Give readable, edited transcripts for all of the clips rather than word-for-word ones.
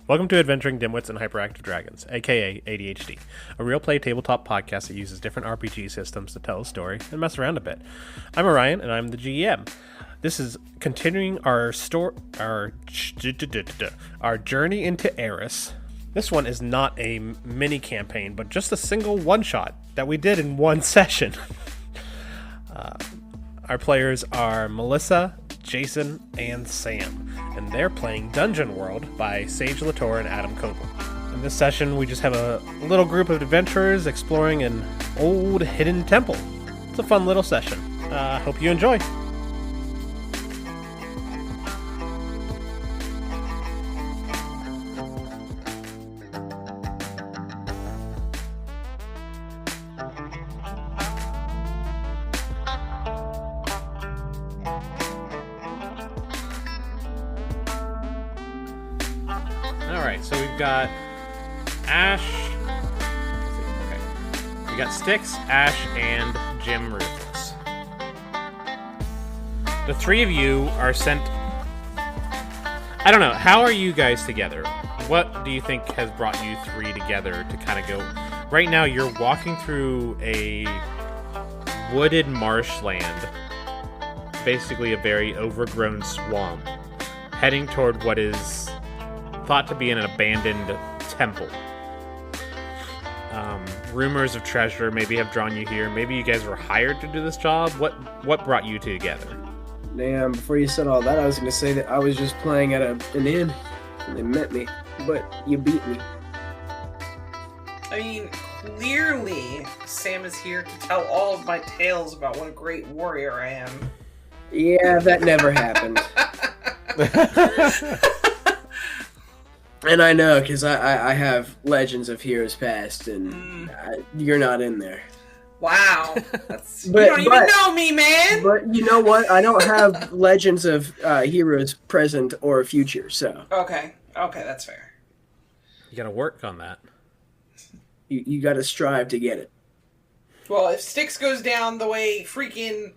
Welcome to Adventuring Dimwits and Hyperactive Dragons, aka ADHD, a real play tabletop podcast that uses different RPG systems to tell a story and mess around a bit. I'm Arion, and I'm the GM. This is continuing our journey into Erys. This one is not a mini campaign, but just a single one-shot that we did in one session. Our players are Melissa, Jason, and Sam, and they're playing Dungeon World by Sage Latour and Adam Coble. In this session, we just have a little group of adventurers exploring an old hidden temple. It's a fun little session. Hope you enjoy. So we've got Ashe. Okay. We got Styxx, Ashe, and Jim Ruthless. The three of you are sent. I don't know. How are you guys together? What do you think has brought you three together to kind of go? Right now, you're walking through a wooded marshland, basically a very overgrown swamp, heading toward what is thought to be an abandoned temple. Rumors of treasure maybe have drawn you here. Maybe you guys were hired to do this job. What brought you together? Damn, before you said all that, I was going to say that I was just playing at an inn, and they met me, but you beat me. I mean, clearly, Sam is here to tell all of my tales about what a great warrior I am. Yeah, that never happened. And I know, because I have Legends of Heroes Past, and you're not in there. Wow. You don't even know me, man! But you know what? I don't have Legends of Heroes Present or Future, so... Okay, that's fair. You gotta work on that. You gotta strive to get it. Well, if Styxx goes down the way freaking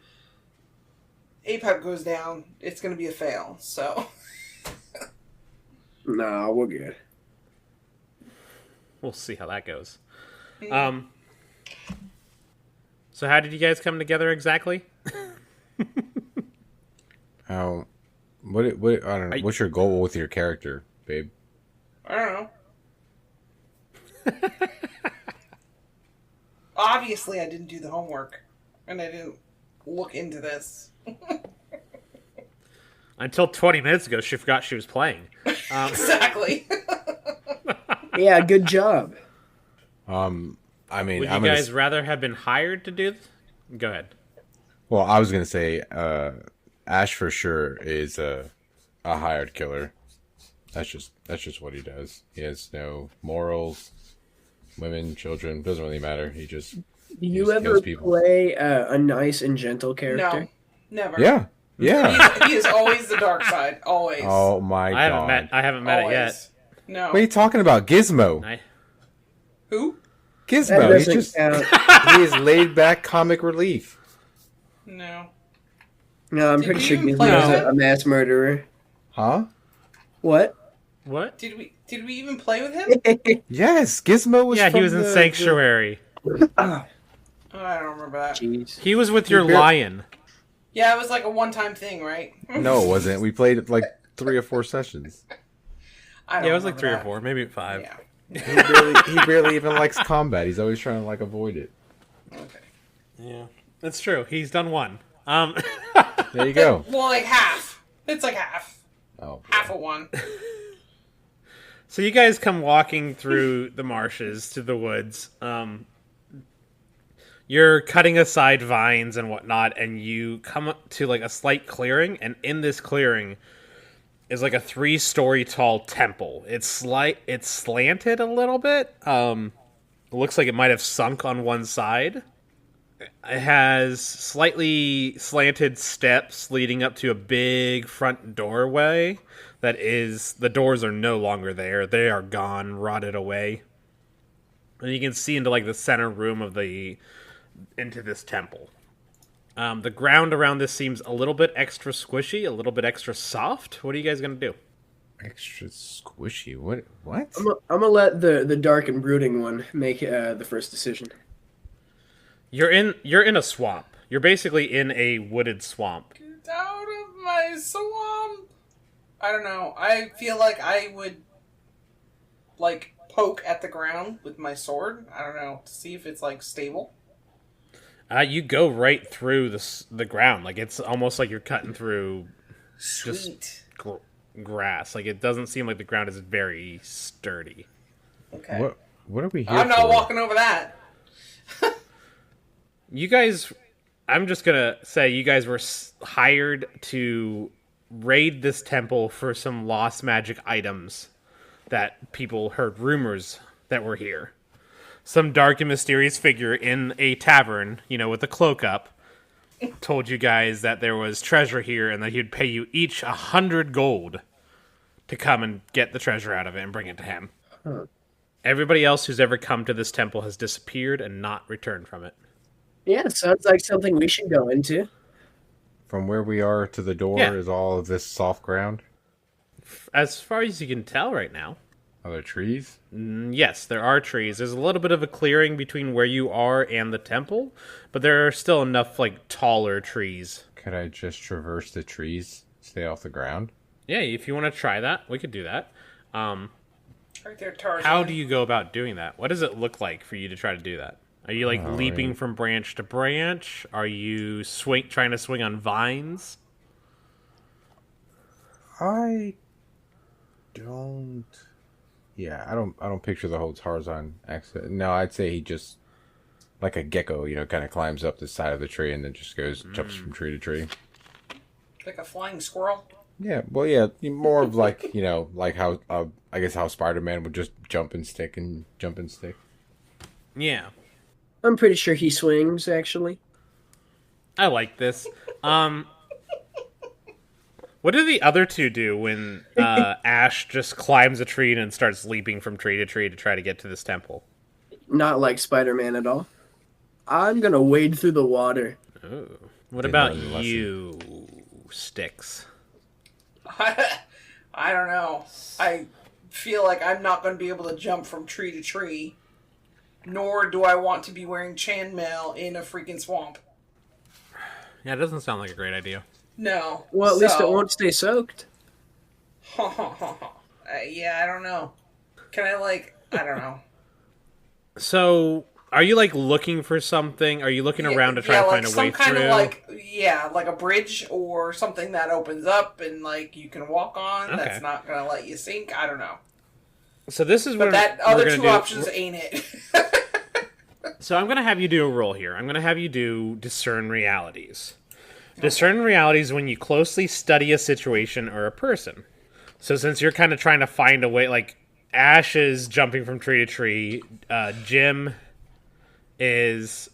APEP goes down, it's gonna be a fail, so... No, we're good. We'll see how that goes. So how did you guys come together exactly? What I don't know. What's your goal with your character, babe? I don't know. Obviously, I didn't do the homework, and I didn't look into this. Until 20 minutes ago, she forgot she was playing. Exactly. Yeah, good job. I mean, would you guys rather have been hired to do this? Go ahead. Well, I was gonna say, Ashe for sure is a hired killer. That's just what he does. He has no morals. Women, children, doesn't really matter. He just Do you ever play a nice and gentle character? No, never. Yeah. He is always the dark side. Always. Oh my god! I haven't met it yet. No. What are you talking about, Gizmo? Who? Gizmo. He's just he is laid back comic relief. No. No, I'm pretty sure Gizmo's a mass murderer. Huh? What? What? Did we even play with him? Yes, Gizmo was. Yeah, he was in Sanctuary. I don't remember that. Jeez. He was with your lion. Yeah, it was like a one-time thing, right? No, it wasn't. We played it like 3 or 4 sessions. It was like 3 or 4, maybe 5. Yeah. He barely even likes combat. He's always trying to avoid it. Okay. Yeah, that's true. He's done one. There you go. Well, like half. It's like half. Oh, boy. Half of one. So you guys come walking through the marshes to the woods. You're cutting aside vines and whatnot, and you come up to like a slight clearing, and in this clearing is like a 3-story tall temple. It's slanted a little bit. It looks like it might have sunk on one side. It has slightly slanted steps leading up to a big front doorway. The doors are no longer there. They are gone, rotted away. And you can see into like the center room into this temple. The ground around this seems a little bit extra squishy, a little bit extra soft. What are you guys going to do? Extra squishy. What? I'm gonna let the dark and brooding one make the first decision. You're in a swamp. You're basically in a wooded swamp. Get out of my swamp! I don't know. I feel like I would, like, poke at the ground with my sword. I don't know, to see if it's, like, stable. You go right through the ground. Like, it's almost like you're cutting through Sweet. grass. Like, it doesn't seem like the ground is very sturdy. Okay. What are we here I'm not for? walking over that. You guys, I'm just gonna say you guys were hired to raid this temple for some lost magic items that people heard rumors that were here. Some dark and mysterious figure in a tavern, with a cloak up, told you guys that there was treasure here and that he'd pay you each 100 gold to come and get the treasure out of it and bring it to him. Huh. Everybody else who's ever come to this temple has disappeared and not returned from it. Yeah, sounds like something we should go into. From where we are to the door is all of this soft ground. As far as you can tell right now. Are there trees? Yes, there are trees. There's a little bit of a clearing between where you are and the temple, but there are still enough, taller trees. Could I just traverse the trees, stay off the ground? Yeah, if you want to try that, we could do that. Right there, Tarzan. How do you go about doing that? What does it look like for you to try to do that? Are you, leaping from branch to branch? Are you trying to swing on vines? I don't... Yeah, I don't picture the whole Tarzan accent. No, I'd say he just, like a gecko, kind of climbs up the side of the tree and then just jumps from tree to tree. Like a flying squirrel? Yeah, well, yeah, more of like how, I guess how Spider-Man would just jump and stick. Yeah. I'm pretty sure he swings, actually. I like this. What do the other two do when Ashe just climbs a tree and starts leaping from tree to tree to try to get to this temple? Not like Spider-Man at all. I'm gonna wade through the water. Ooh. What about you, Styxx? I don't know. I feel like I'm not going to be able to jump from tree to tree. Nor do I want to be wearing chainmail in a freaking swamp. Yeah, it doesn't sound like a great idea. No. Well, at least it won't stay soaked. Yeah, I don't know. Can I, I don't know. So, are you, looking for something? Are you looking around to try to find a way through? Some kind of, like a bridge or something that opens up and, you can walk on that's not going to let you sink. I don't know. So this is but that other two options ain't it. So I'm going to have you do a roll here. I'm going to have you do Discern Realities. Discern Realities when you closely study a situation or a person. So since you're kind of trying to find a way, Ashe is jumping from tree to tree, Jim is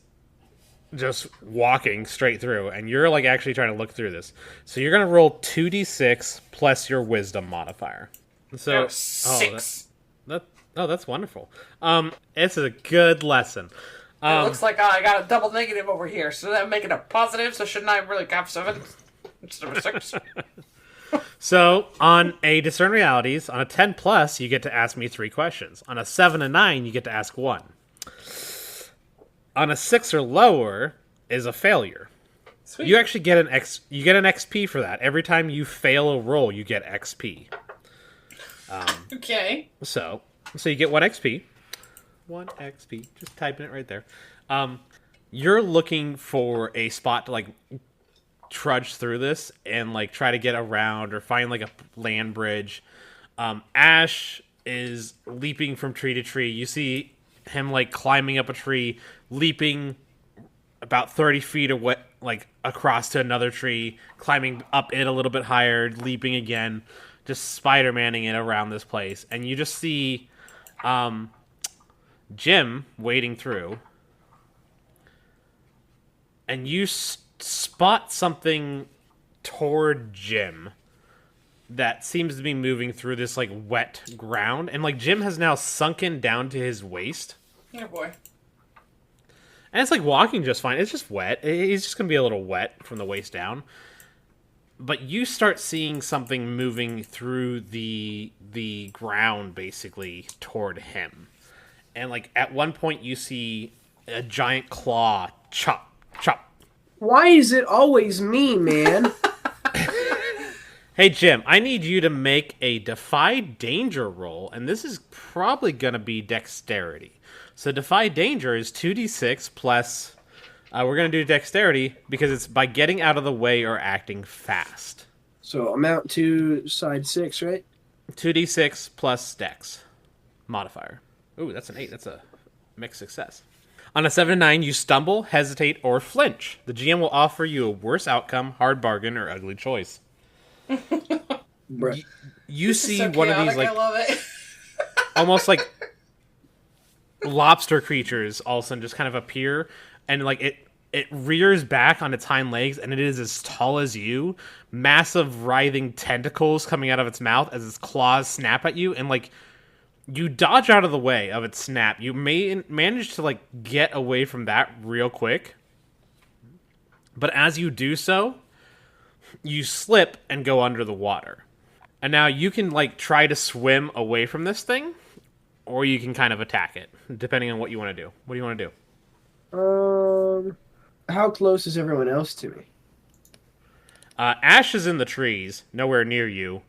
just walking straight through, and you're actually trying to look through this. So you're going to roll 2d6 plus your wisdom modifier. So 6. That's wonderful. It's a good lesson. It looks like I got a double negative over here, so that make it a positive. So shouldn't I really have 7 instead of 6? So on a Discern Realities, on a 10 plus, you get to ask me 3 questions. On a 7 and 9, you get to ask 1. On a 6 or lower is a failure. Sweet. You actually get an XP for that. Every time you fail a roll, you get XP. Okay. So you get 1 XP. 1 XP. Just typing it right there. You're looking for a spot to trudge through this and try to get around or find a land bridge. Ashe is leaping from tree to tree. You see him climbing up a tree, leaping about 30 feet away, across to another tree, climbing up it a little bit higher, leaping again, just Spider-Manning it around this place. And you just see Jim wading through, and you spot something toward Jim that seems to be moving through this wet ground, and Jim has now sunken down to his waist. Yeah, boy. And it's walking just fine. It's just wet. He's just gonna be a little wet from the waist down. but you start seeing something moving through the ground, basically toward him. And like at one point, you see a giant claw chop, chop. Why is it always me, man? Hey Jim, I need you to make a Defy Danger roll, and this is probably gonna be Dexterity. So Defy Danger is 2d6 plus. We're gonna do Dexterity because it's by getting out of the way or acting fast. So amount to side 6, right? 2d6 plus Dex modifier. Ooh, that's an 8. That's a mixed success. On a 7 to 9, you stumble, hesitate, or flinch. The GM will offer you a worse outcome, hard bargain, or ugly choice. Bruh. You see So one of these chaotic, I love it. almost like lobster creatures all of a sudden just kind of appear, and like it rears back on its hind legs, and it is as tall as you. Massive writhing tentacles coming out of its mouth as its claws snap at you, and like you dodge out of the way of its snap. You may manage to like get away from that real quick, but as you do so, you slip and go under the water. And now you can like try to swim away from this thing, or you can kind of attack it, depending on what you want to do. What do you want to do? How close is everyone else to me? Ashe is in the trees, nowhere near you.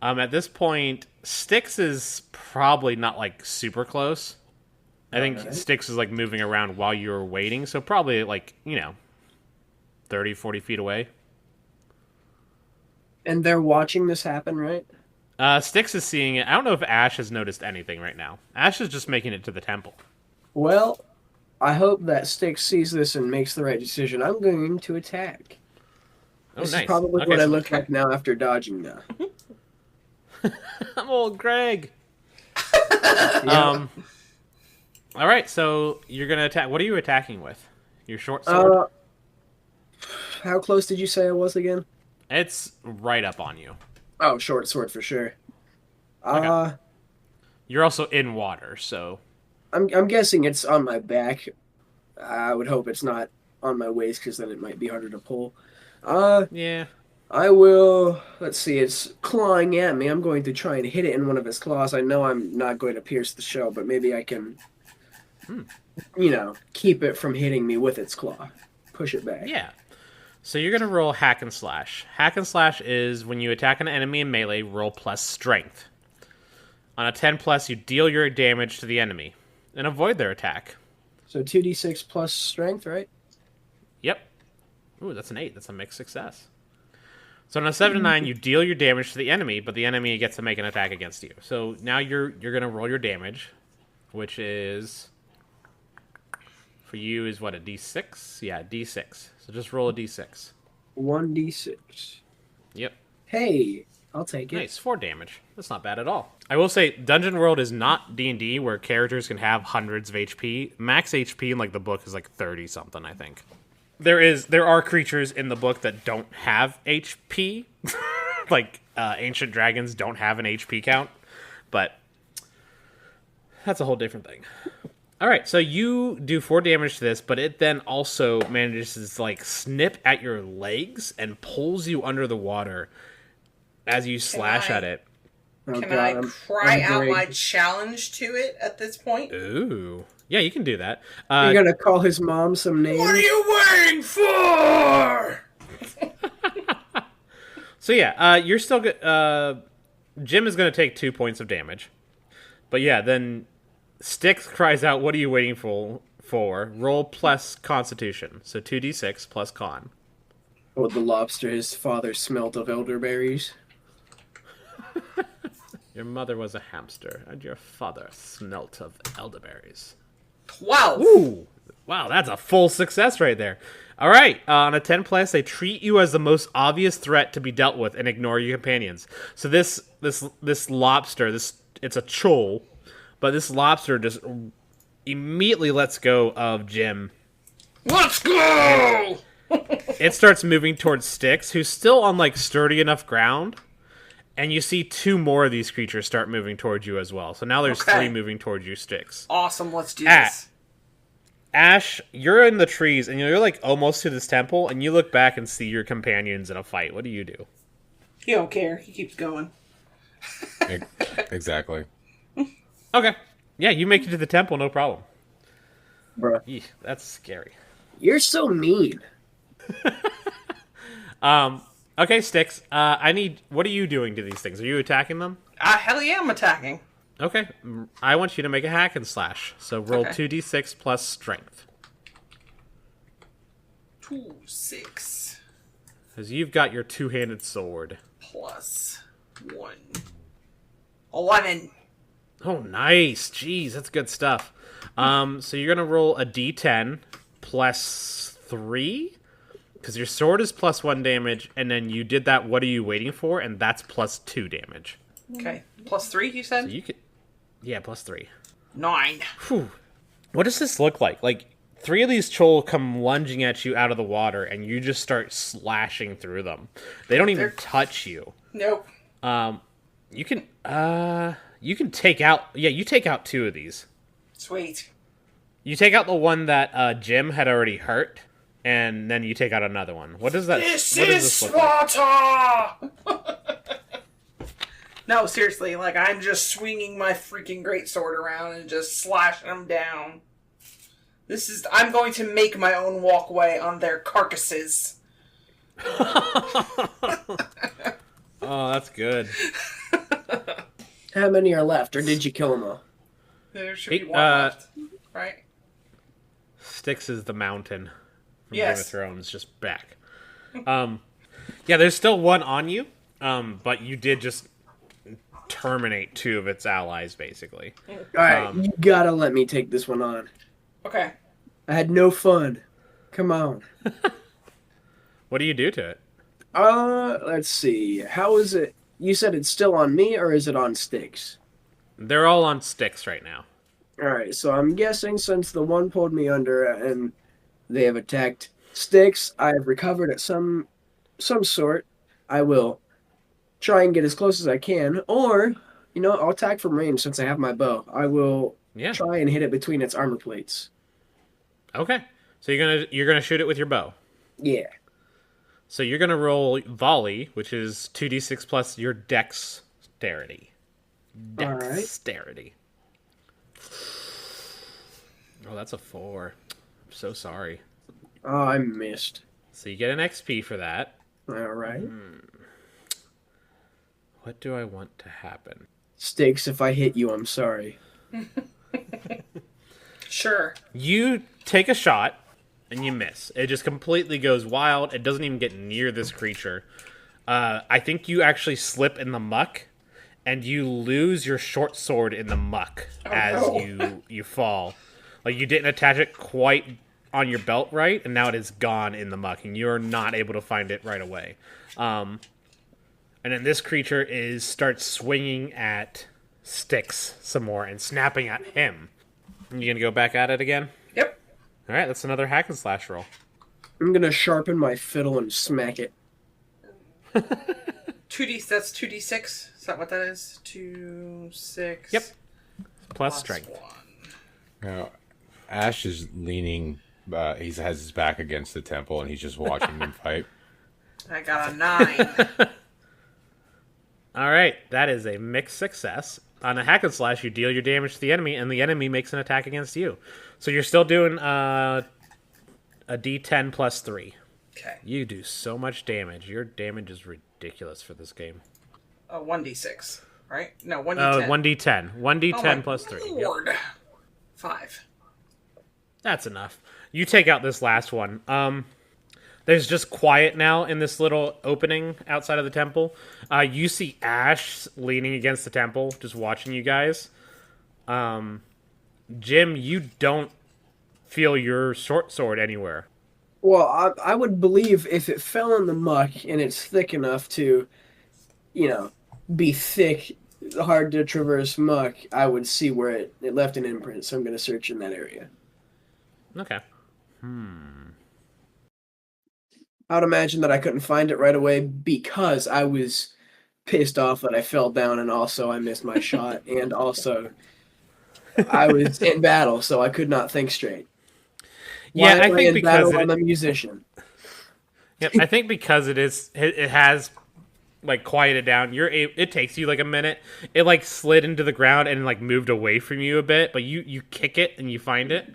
At this point, Styxx is probably not like super close. I think Styxx is like moving around while you're waiting, so probably like, 30, 40 feet away. And they're watching this happen, right? Styxx is seeing it. I don't know if Ashe has noticed anything right now. Ashe is just making it to the temple. Well, I hope that Styxx sees this and makes the right decision. I'm going to attack. Oh, This nice. is probably Okay, what I so- look like now after dodging now. I'm old Greg. Yeah. All right, so you're gonna attack. What are you attacking with? Your short sword? How close did you say I was again? It's right up on you. Oh, short sword for sure. Okay. You're also in water, so I'm guessing it's on my back. I would hope it's not on my waist because then it might be harder to pull. yeah. I will. Let's see. It's clawing at me. I'm going to try and hit it in one of its claws. I know I'm not going to pierce the shell, but maybe I can, keep it from hitting me with its claw. Push it back. Yeah. So you're gonna roll hack and slash. Hack and slash is when you attack an enemy in melee, roll plus strength. On a 10 plus, you deal your damage to the enemy and avoid their attack. So 2d6 plus strength, right? Yep. Ooh, that's an 8. That's a mixed success. So on a 7 to 9, you deal your damage to the enemy, but the enemy gets to make an attack against you. So now you're gonna roll your damage, which is for you is what, a d6? Yeah, d6. So just roll a d6. 1d6. Yep. Hey, I'll take it. Nice, 4 damage. That's not bad at all. I will say, Dungeon World is not D&D where characters can have hundreds of HP. Max HP in like the book is like 30 something, I think. There are creatures in the book that don't have HP. Like ancient dragons don't have an HP count, but that's a whole different thing. All right, so you do 4 damage to this, but it then also manages to like snip at your legs and pulls you under the water as you slash at it. Oh, Can God, I I'm cry out great. my challenge to it at this point? Ooh, yeah, you can do that. You're gonna call his mom some name? What are you waiting for? So yeah, you're still good. Jim is going to take 2 points of damage, but yeah, then Styxx cries out, "What are you waiting for?" Roll plus Constitution, so 2d6 plus Con. Oh, the lobster his father smelt of elderberries. Your mother was a hamster, and your father smelt of elderberries. 12. Ooh, wow, that's a full success right there. All right, on a 10 plus, they treat you as the most obvious threat to be dealt with and ignore your companions. So this lobster, it's a chol, but this lobster just immediately lets go of Jim. Let's go! It starts moving towards Styxx, who's still on like sturdy enough ground, and you see 2 more of these creatures start moving towards you as well. So now there's Okay. 3 moving towards you, Styxx. Awesome, let's do Ah. this. Ashe, you're in the trees, and you're like almost to this temple, and you look back and see your companions in a fight. What do you do? He don't care. He keeps going. Exactly. Okay. Yeah, you make it to the temple, no problem. Bruh. Eesh, that's scary. You're so mean. Okay, Styxx. What are you doing to these things? Are you attacking them? Hell yeah, I'm attacking. Okay. I want you to make a hack and slash. So roll Okay. 2d6 plus strength. 2, 6 Because you've got your two-handed sword. plus 1. 11. Oh, nice. Jeez, that's good stuff. So you're going to roll a d10 plus 3? Because your sword is plus 1 damage, and then you did that what are you waiting for, and that's plus 2 damage. Okay. Plus 3, you said? So you could... Yeah, plus 3. 9. Whew. What does this look like? Like, 3 of these Chol come lunging at you out of the water, and you just start slashing through them. They don't even touch you. Nope. You can take out... Yeah, you take out 2 of these. Sweet. You take out the one that Jim had already hurt, and then you take out another one. What does that... This what does is this look like? Sparta! No, seriously, like, I'm just swinging my freaking greatsword around and just slashing them down. I'm going to make my own walkway on their carcasses. Oh, that's good. How many are left, or did you kill them all? There should be one left, right? Styxx is the mountain from Yes. Game of Thrones, just back. Yeah, there's still one on you, but you did just terminate 2 of its allies, basically. Alright, you gotta let me take this one on. Okay. I had no fun. Come on. What do you do to it? Let's see. How is it? You said it's still on me, or is it on Styxx? They're all on Styxx right now. Alright, so I'm guessing since the one pulled me under and they have attacked Styxx, I have recovered at some sort. I will try and get as close as I can, or, I'll attack from range since I have my bow. I will try and hit it between its armor plates. Okay. So you're gonna shoot it with your bow. Yeah. So you're gonna roll volley, which is 2d6 plus your dexterity. Dexterity. Oh, that's a 4. I'm so sorry. Oh, I missed. So you get an XP for that. Alright. What do I want to happen? Styxx, if I hit you, I'm sorry. Sure. You take a shot, and you miss. It just completely goes wild. It doesn't even get near this creature. I think you actually slip in the muck, and you lose your short sword in the muck you fall. Like, you didn't attach it quite on your belt right, and now it is gone in the muck, and you're not able to find it right away. And then this creature starts swinging at Styxx some more and snapping at him. You gonna go back at it again? Yep. All right, that's another hack and slash roll. I'm gonna sharpen my fiddle and smack it. 2d. That's 2d6. Is that what that is? 2, 6. Yep. Plus strength. 1. Now, Ashe is leaning. He has his back against the temple, and he's just watching them fight. I got a 9. All right, that is a mixed success. On a hack and slash, you deal your damage to the enemy, and the enemy makes an attack against you. So you're still doing a d10 plus 3. Okay. You do so much damage. Your damage is ridiculous for this game. 1d6, right? No, 1d10. 1d10. 1d10 plus 3. Yep. Lord. 5. That's enough. You take out this last one. There's just quiet now in this little opening outside of the temple. You see Ashe leaning against the temple, just watching you guys. Jim, you don't feel your short sword anywhere. Well, I would believe if it fell in the muck and it's thick enough to, be thick, hard to traverse muck, I would see where it left an imprint, so I'm going to search in that area. Okay. I would imagine that I couldn't find it right away because I was pissed off that I fell down and also I missed my shot and also I was in battle, so I could not think straight. Yeah, Why I think because I'm a musician. Yep, I think because it has like quiet it down. It takes you like a minute. It like slid into the ground and like moved away from you a bit, but you kick it and you find it.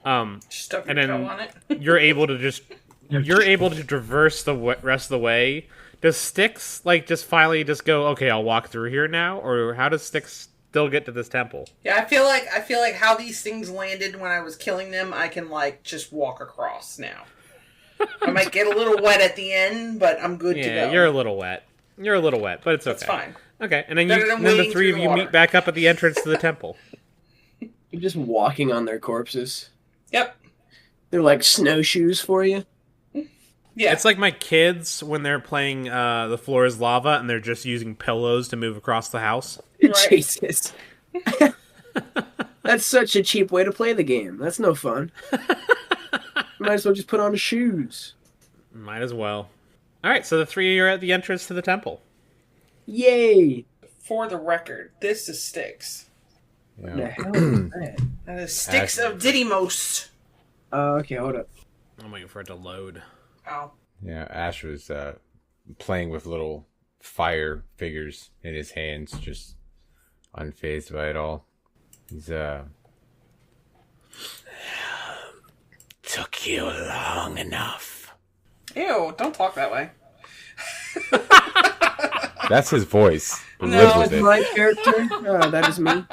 Stuff your And toe then on it. you're able to traverse the rest of the way. Does Styxx like just finally just go, okay, I'll walk through here now, or how does Styxx still get to this temple? Yeah, I feel like how these things landed when I was killing them, I can like just walk across now. I might get a little wet at the end, but I'm good to Yeah, go. you're a little wet. You're a little wet, but it's okay. That's fine. Okay, and then Better than then the wading three of through you water. meet back up at the entrance to the temple. You're just walking on their corpses. Yep. They're like snowshoes for you. Yeah. It's like my kids when they're playing The Floor is Lava and they're just using pillows to move across the house. Right. Jesus. That's such a cheap way to play the game. That's no fun. Might as well just put on shoes. Might as well. Alright, so the three of you are at the entrance to the temple. Yay! For the record, this is Styxx. The Yeah. hell is that? That is Styxx Ashe. of Didymos. Okay, hold up. I'm waiting for it to load. Oh. Yeah, Ashe was playing with little fire figures in his hands, just unfazed by it all. He's took you long enough. Ew, don't talk that way. That's his voice. No, Live with That's it. my character. That is me.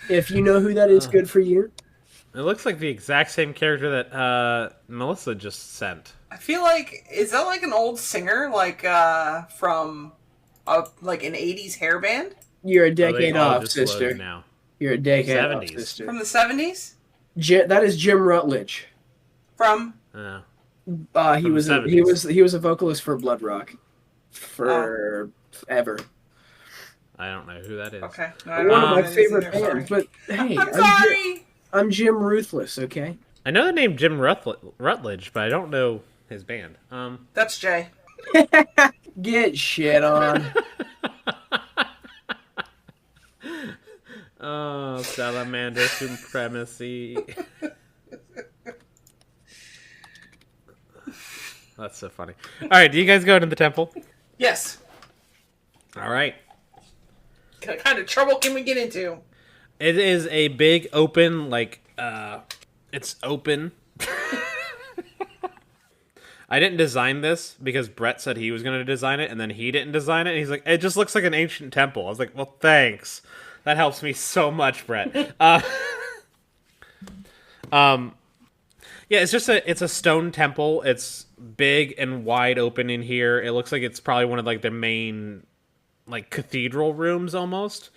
If you know who that is, good for you. It looks like the exact same character that Melissa just sent. I feel like, is that like an old singer, like from like an 80s hair band? You're a Oh, they decade all off, just sister. loaded now. You're a decade off, 70s. sister. From the 70s? That is Jim Rutledge. From? Yeah. He From was the a, 70s. he was a vocalist for Blood Rock forever. I don't know who that is. Okay. No, One I don't of know my that he's favorite in there, bands. sorry. But hey, I'm sorry! I'm Jim Ruthless. Okay. I know the name Jim Rutledge, but I don't know his band. That's Jay. Get shit on. Oh, salamander supremacy. That's so funny. All right, do you guys go into the temple? Yes. All right. What kind of trouble can we get into? It is a big open, it's open. I didn't design this because Brett said he was going to design it, and then he didn't design it, and he's like, it just looks like an ancient temple. I was like, well, thanks. That helps me so much, Brett. Yeah, it's a stone temple. It's big and wide open in here. It looks like it's probably one of like the main like cathedral rooms almost.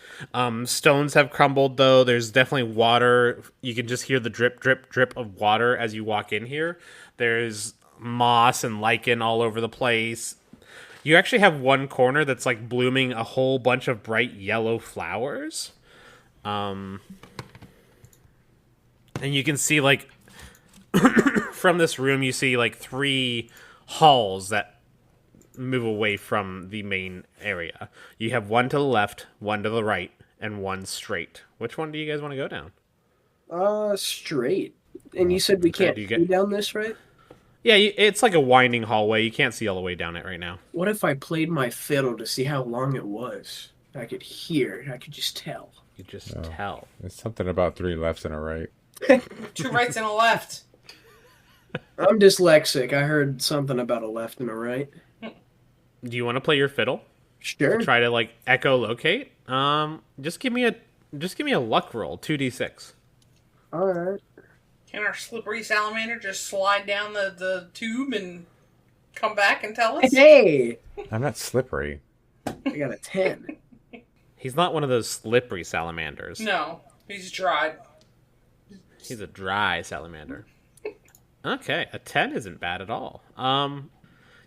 Stones have crumbled though. There's definitely water. You can just hear the drip, drip, drip of water as you walk in here. There's moss and lichen all over the place. You actually have one corner that's like blooming a whole bunch of bright yellow flowers. And you can see like from this room you see like 3 halls that move away from the main area. You have one to the left, one to the right, and one straight. Which one do you guys want to go down? Straight. And you said we Okay, can't do you see get- down this, right? Yeah, it's like a winding hallway. You can't see all the way down it right now. What if I played my fiddle to see how long it was? I could hear. I could just tell. You just tell. There's something about 3 lefts and a right. 2 rights and a left. I'm dyslexic. I heard something about a left and a right. Do you want to play your fiddle? Sure. Try to like echolocate? Just give me a luck roll, 2d6. All right. Can our slippery salamander just slide down the tube and come back and tell us? Hey, I'm not slippery. I got a 10. He's not one of those slippery salamanders. No, he's dried. He's a dry salamander. Okay, a 10 isn't bad at all.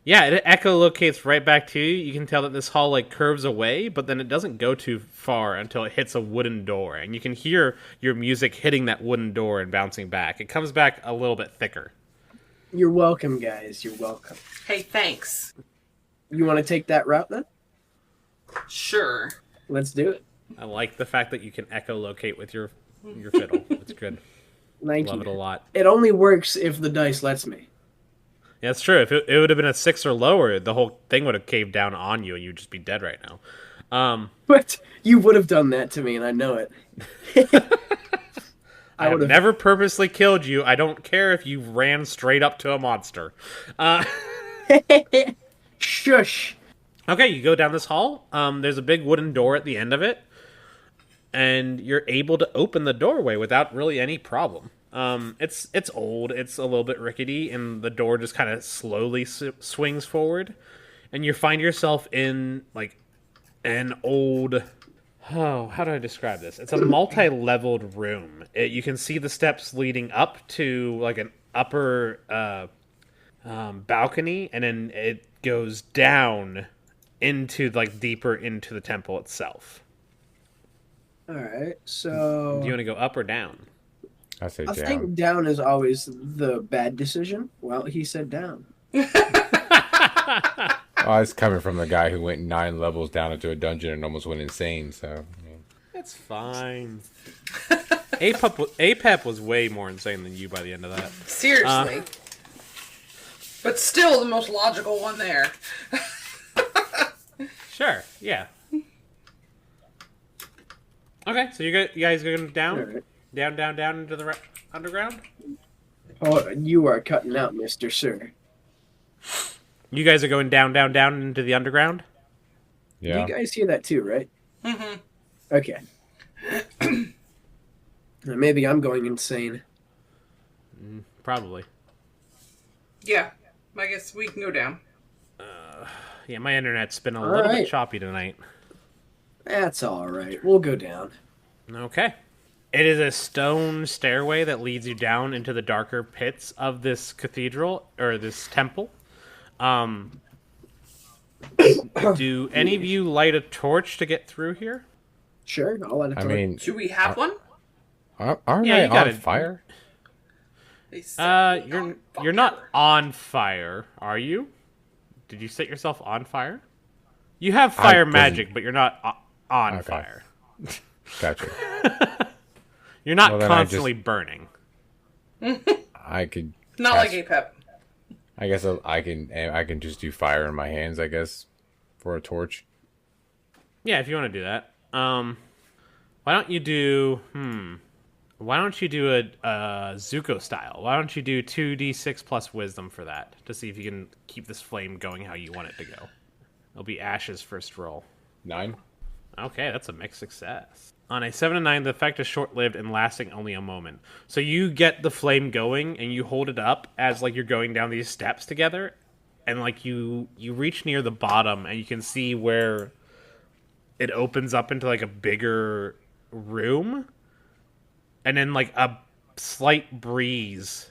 Yeah, it echolocates right back to you. You can tell that this hall like curves away, but then it doesn't go too far until it hits a wooden door, and you can hear your music hitting that wooden door and bouncing back. It comes back a little bit thicker. You're welcome, guys. You're welcome. Hey, thanks. You want to take that route then? Sure. Let's do it. I like the fact that you can echolocate with your fiddle. It's good. Thank Love you. it a lot. It only works if the dice lets me. Yeah, that's true. If it would have been a 6 or lower, the whole thing would have caved down on you, and you'd just be dead right now. But you would have done that to me, and I know it. I have never purposely killed you. I don't care if you ran straight up to a monster. Shush. Okay, you go down this hall. There's a big wooden door at the end of it, and you're able to open the doorway without really any problem. It's old. It's a little bit rickety, and the door just kind of slowly swings forward, and you find yourself in like an old. Oh, how do I describe this? It's a multi-leveled room. You can see the steps leading up to like an upper balcony, and then it goes down into like deeper into the temple itself. All right, so Do you want to go up or down? I say I down. think down is always the bad decision. Well, he said down. Oh, it's coming from the guy who went 9 levels down into a dungeon and almost went insane. So It's fine. Apep was way more insane than you by the end of that. Seriously. But still the most logical one there. Sure, yeah. Okay, so you guys going down? All right. Down into the underground? Oh, you are cutting out, Mr. Sir. You guys are going down into the underground? yeah. You guys hear that too, right? Mm-hmm. Okay. Maybe I'm going insane. Probably. Yeah. I guess we can go down. Yeah, my internet's been a All little right. bit choppy tonight. That's all right. We'll go down. Okay. It is a stone stairway that leads you down into the darker pits of this cathedral, or this temple. Do any of you light a torch to get through here? Sure, I'll let it. I mean, Do we have one? aren't Yeah, they you got on it. fire? They set me on You're not fire. on fire, are you? Did you set yourself on fire? You have fire doesn't- magic, but you're not on Okay. fire. Gotcha. You're not Well, then I constantly burning. I could. Not like cast- Apep. I guess I can just do fire in my hands. I guess for a torch. Yeah, if you want to do that. Why don't you do? Why don't you do a Zuko style? Why don't you do 2d6 plus wisdom for that to see if you can keep this flame going how you want it to go? It'll be Ashe's first roll. 9. Okay, that's a mixed success. On a 7 to 9, the effect is short-lived and lasting only a moment. So you get the flame going, and you hold it up as like you're going down these steps together, and like you reach near the bottom, and you can see where it opens up into like a bigger room, and then like a slight breeze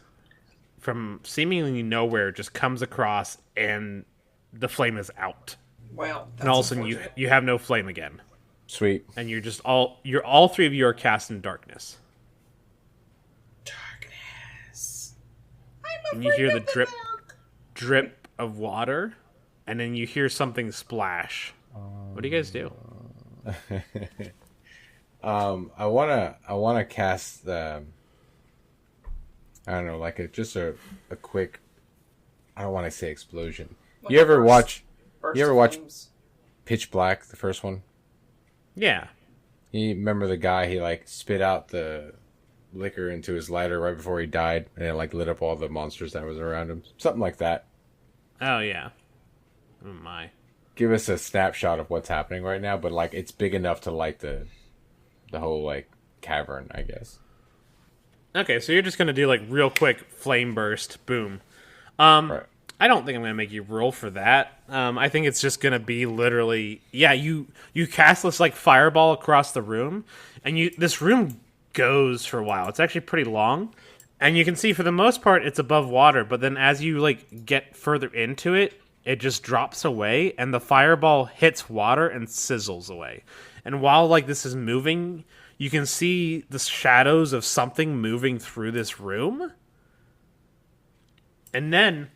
from seemingly nowhere just comes across, and the flame is out. Well, that's And all of a sudden unfortunate. you have no flame again. Sweet. And all three of you are cast in darkness. Darkness. And you hear the drip of water, and then you hear something splash. What do you guys do? I wanna cast I don't know, like a quick. I don't want to say explosion. Like You ever watch Burst you ever of watch- flames. Pitch Black, the first one? Yeah. You remember the guy, he like spit out the liquor into his lighter right before he died, and it like lit up all the monsters that was around him. Something like that. Oh, yeah. Oh, my. Give us a snapshot of what's happening right now, but like it's big enough to light the whole like cavern, I guess. Okay, so you're just going to do, like, real quick flame burst. Boom. Right. I don't think I'm going to make you roll for that. I think it's just going to be literally... Yeah, you cast this, like, fireball across the room, and this room goes for a while. It's actually pretty long, and you can see for the most part it's above water, but then as you, like, get further into it, it just drops away, and the fireball hits water and sizzles away. And while, like, this is moving, you can see the shadows of something moving through this room. And then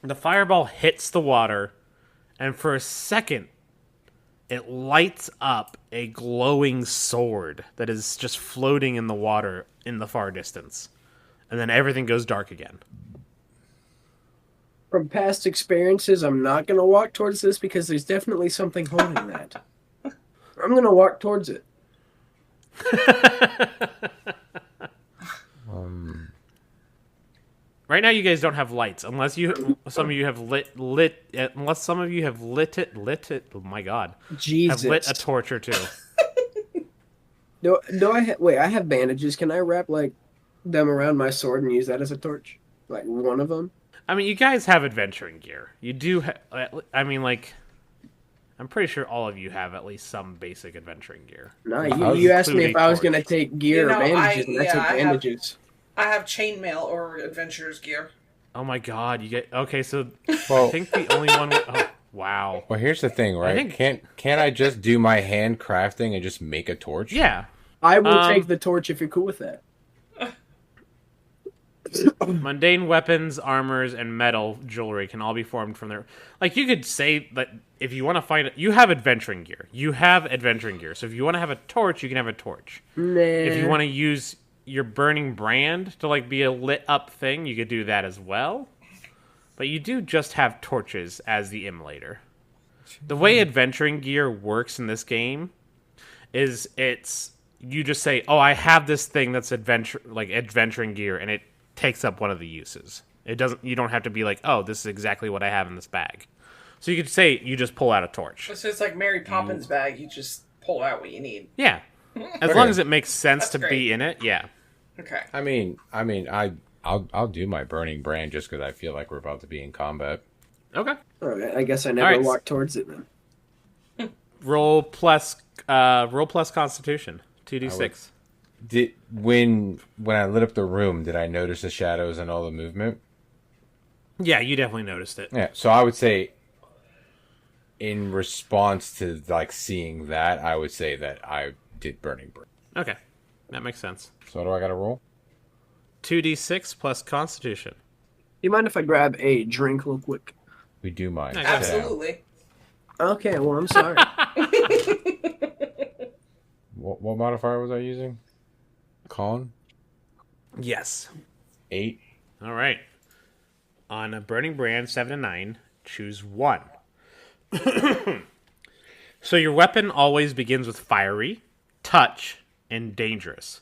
the fireball hits the water, and for a second, it lights up a glowing sword that is just floating in the water in the far distance. And then everything goes dark again. From past experiences, I'm not going to walk towards this because there's definitely something holding that. I'm going to walk towards it. Right now, you guys don't have lights, unless some of you have lit. Unless some of you have lit it. Oh my god! Jesus. Have lit a torch or two. Do I wait? I have bandages. Can I wrap like them around my sword and use that as a torch? Like one of them? I mean, you guys have adventuring gear. You do. I mean, like, I'm pretty sure all of you have at least some basic adventuring gear. No, you asked me if I was torch. going to take gear or bandages, and I took bandages. I have chainmail or adventurer's gear. Oh my god! You get okay. So Well, I think the only one. Oh, wow. well, here's the thing, right? Can't I just do my hand crafting and just make a torch? Yeah. I will take the torch if you're cool with that. Mundane weapons, armors, and metal jewelry can all be formed from there. Like, you could say that if you want to find it, you have adventuring gear. You have adventuring gear. So if you want to have a torch, you can have a torch. Nah. If you want to use your burning brand to, like, be a lit up thing, you could do that as well. But you do just have torches as the immolator. The way adventuring gear works in this game is you just say, oh, I have this thing that's adventuring gear, and it takes up one of the uses. You don't have to be like, oh, this is exactly what I have in this bag. So you could say you just pull out a torch. So it's like Mary Poppins' bag. You just pull out what you need. Yeah. As long as it makes sense to be in it, yeah. Okay. I mean, I'll do my burning brand just because I feel like we're about to be in combat. Okay. Alright, I guess I never walked towards it then. Roll plus Constitution. 2d6. When I lit up the room, did I notice the shadows and all the movement? Yeah, you definitely noticed it. Yeah, so I would say, in response to like seeing that, I would say that I did burning brand. Okay, that makes sense. So what do I got to roll? 2d6 plus Constitution. Do you mind if I grab a drink real quick? We do mind. Absolutely. Okay, well, I'm sorry. What modifier was I using? Con? Yes. 8. All right. On a burning brand, 7 to 9, choose 1. So your weapon always begins with fiery, touch, and dangerous.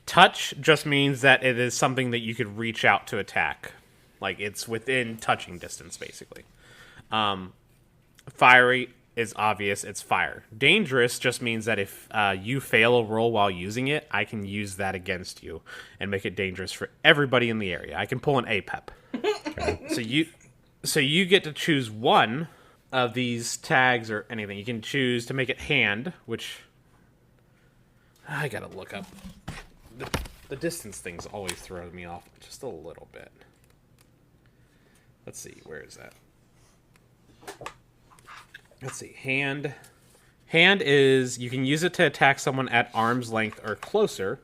Touch just means that it is something that you could reach out to attack. Like, it's within touching distance, basically. Fiery is obvious, it's fire. Dangerous just means that if you fail a roll while using it, I can use that against you and make it dangerous for everybody in the area. I can pull an APEP. Okay. So you get to choose one of these tags or anything. You can choose to make it hand, which I gotta look up. The distance things always throw me off just a little bit. Let's see, where is that? Let's see, hand. Hand is, you can use it to attack someone at arm's length or closer.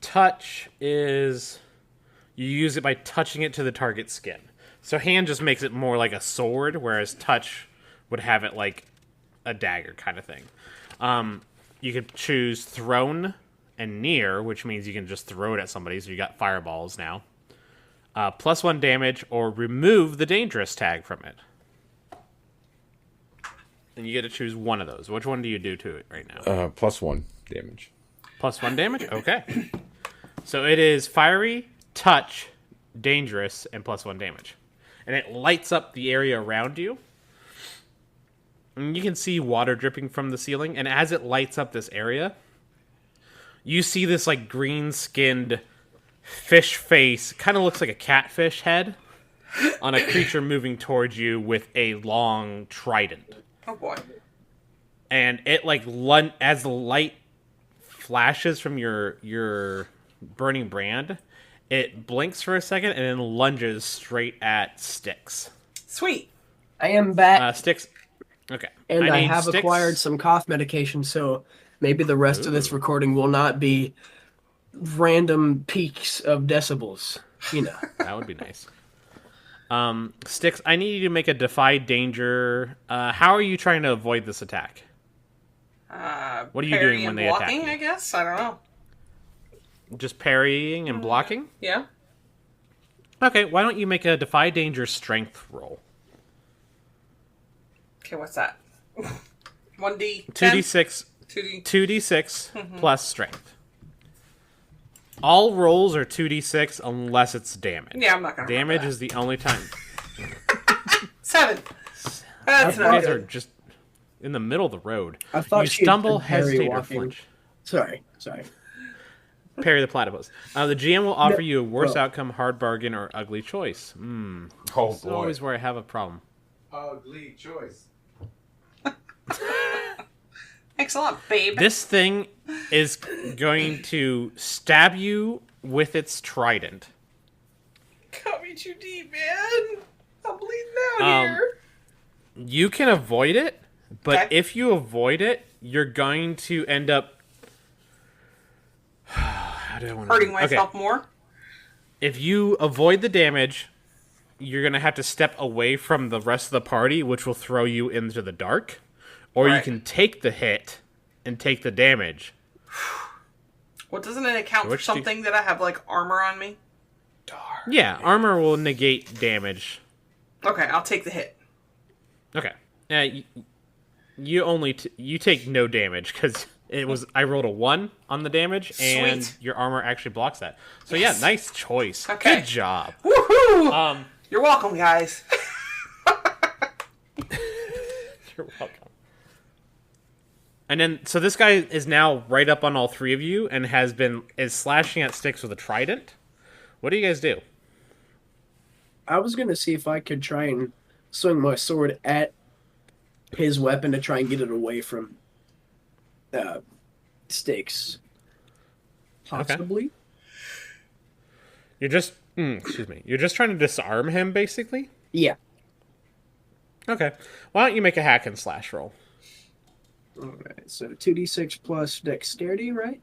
Touch is, you use it by touching it to the target's skin. So hand just makes it more like a sword, whereas touch would have it like a dagger kind of thing. You could choose thrown and near, which means you can just throw it at somebody, so you got fireballs now. +1 damage, or remove the dangerous tag from it. And you get to choose one of those. Which one do you do to it right now? +1 damage. +1 damage? Okay. So it is fiery, touch, dangerous, and +1 damage. And it lights up the area around you. And you can see water dripping from the ceiling. And as it lights up this area, you see this like green-skinned fish face. Kind of looks like a catfish head on a creature moving towards you with a long trident. Oh boy. And it like as the light flashes from your burning brand, it blinks for a second and then lunges straight at Styxx. Sweet. I am back. Styxx. Okay. And I need have Styxx. acquired some cough medication, so maybe the rest of this recording will not be random peaks of decibels. You know. That would be nice. Styxx, I need you to make a defy danger. How are you trying to avoid this attack? What are you doing when they attack you? I guess? I don't know. Just parrying and blocking? Yeah. Okay, why don't you make a Defy Danger strength roll? Okay, what's that? 1d. 2d6. 2d. 2d6 plus strength. All rolls are 2d6 unless it's damage. Yeah, I'm not gonna. Damage is the only time. 7. That's You not guys are good. just in the middle of the road. I thought You she had stumble, been Harry hesitate, or walking. flinch. Sorry. Parry the platypus. The GM will offer No. you a worse Oh. outcome, hard bargain, or ugly choice. Oh This is always where I have a problem. Ugly choice. Thanks a lot, babe. This thing is going to stab you with its trident. Cut me too deep, man. I'm bleeding out here. You can avoid it, but Okay. if you avoid it, you're going to end up. How do I want to Hurting myself more. If you avoid the damage, you're going to have to step away from the rest of the party, which will throw you into the dark. Or you Right. can take the hit and take the damage. Well, doesn't it account for Which do- something that I have, like, armor on me? Yeah, armor will negate damage. Okay, I'll take the hit. Okay. You only you take no damage because it was I rolled a 1 on the damage and Sweet. your armor actually blocks that. So Yes. yeah, nice choice. Okay. Good job. Woohoo! You're welcome, guys. You're welcome. And then so this guy is now right up on all three of you and is slashing at Styxx with a trident. What do you guys do? I was gonna see if I could try and swing my sword at his weapon to try and get it away from Styxx. Possibly. You're just excuse me. You're just trying to disarm him basically? Yeah. Okay. Why don't you make a hack and slash roll? All right. So 2d6 plus dexterity, right?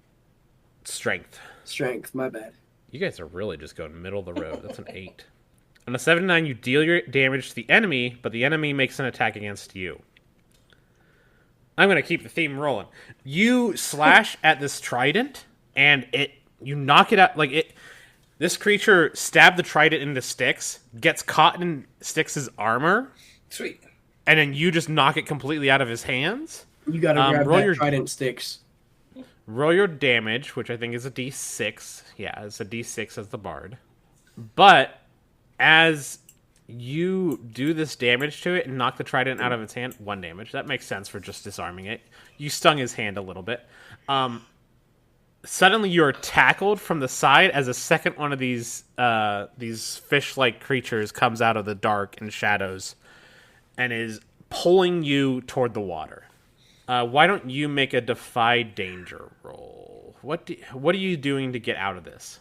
Strength. Strength. My bad. You guys are really just going middle of the road. That's an 8. On a 7-9, you deal your damage to the enemy, but the enemy makes an attack against you. I'm going to keep the theme rolling. You slash at this trident, and you knock it out. This creature stabbed the trident into Styxx, gets caught in Styx's armor, Sweet. and then you just knock it completely out of his hands. You gotta grab roll that your- trident Styxx. Roll your damage, which I think is a d6. Yeah, it's a d6 as the bard. But as you do this damage to it and knock the trident out of its hand, 1 damage. That makes sense for just disarming it. You stung his hand a little bit. Suddenly you're tackled from the side as a second one of these fish-like creatures comes out of the dark and shadows and is pulling you toward the water. Why don't you make a Defy Danger roll? What are you doing to get out of this?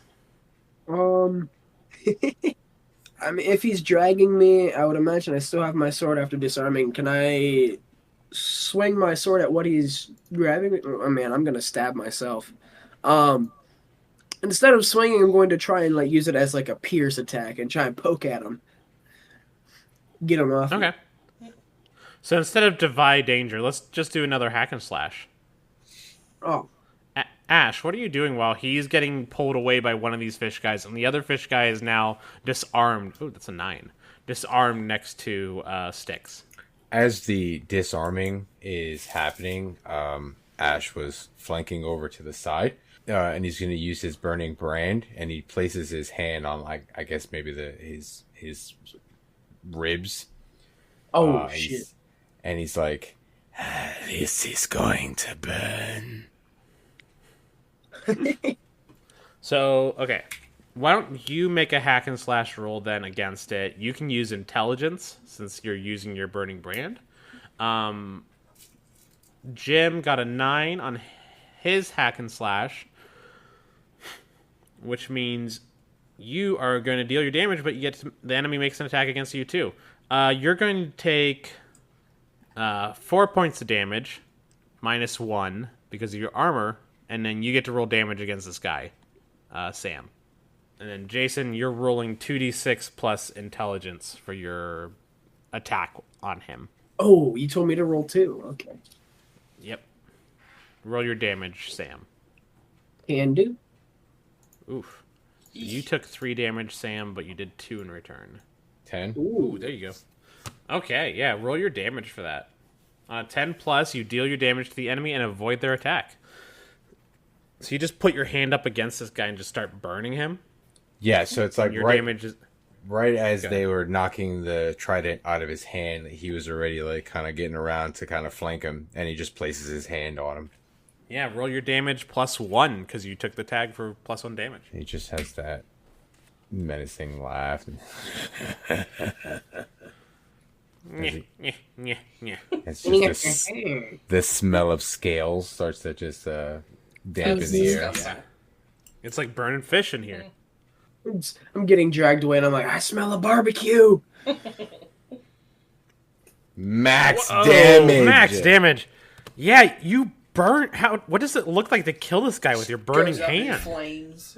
I mean, if he's dragging me, I would imagine I still have my sword after disarming. Can I swing my sword at what he's grabbing? Oh man, I'm gonna stab myself. Instead of swinging, I'm going to try and use it as a pierce attack and try and poke at him, get him off. Okay. So instead of Defy Danger, let's just do another hack and slash. Oh, Ashe, what are you doing while he's getting pulled away by one of these fish guys, and the other fish guy is now disarmed? Oh, that's a 9. Disarmed next to Styxx. As the disarming is happening, Ashe was flanking over to the side, and he's going to use his burning brand, and he places his hand on, I guess maybe his ribs. oh shit! And he's like, "This is going to burn." So, okay. Why don't you make a hack and slash roll then against it? You can use intelligence since you're using your burning brand. Jim got a 9 on his hack and slash, which means you are going to deal your damage, but the enemy makes an attack against you too. You're going to take 4 points of damage, minus 1 because of your armor, and then you get to roll damage against this guy, Sam. And then Jason, you're rolling 2d6 plus intelligence for your attack on him. Oh, you told me to roll 2. Okay, Yep. Roll your damage, Sam. can do. Oof. You took 3 damage, Sam, but you did 2 in return. 10. Ooh, there you go. Okay, yeah, roll your damage for that. 10 plus, you deal your damage to the enemy and avoid their attack. So you just put your hand up against this guy and just start burning him. Yeah, so it's like Your damage is... right as they were knocking the trident out of his hand, he was already like kind of getting around to kind of flank him, and he just places his hand on him. Yeah, roll your damage +1 because you took the tag for +1 damage. He just has that menacing laugh. It's just the smell of scales starts to just dampen the air. Yeah. It's like burning fish in here. I'm getting dragged away, and I'm like, I smell a barbecue. Max damage. Max damage. Yeah, you burn. What does it look like to kill this guy with your burning Goes up in hand? flames.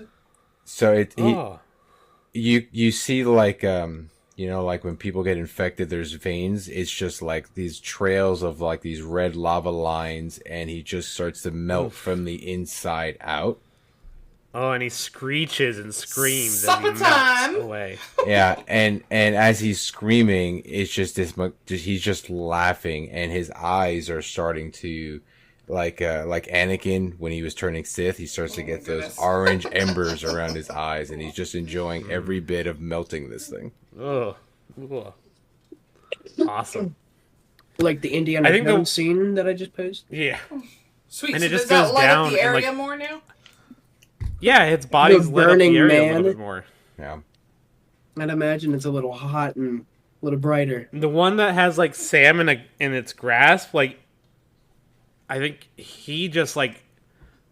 So you see like like when people get infected, there's veins. It's just like these trails of like these red lava lines, and he just starts to melt from the inside out. Oh, and he screeches and screams Supper as he melts time! away. Yeah, and as he's screaming, it's just he's just laughing, and his eyes are starting to like Anakin when he was turning Sith. He starts to get those orange embers around his eyes, and he's just enjoying every bit of melting this thing. Ugh. Awesome. Like the Indiana Jones scene that I just posted. Yeah. Sweet. And So it just does that goes light down up the and, area like- more now? Yeah, its body's The lit up the burning area a man. little bit more. Yeah. I'd imagine it's a little hot and a little brighter. The one that has like Sam in its grasp, like I think he just like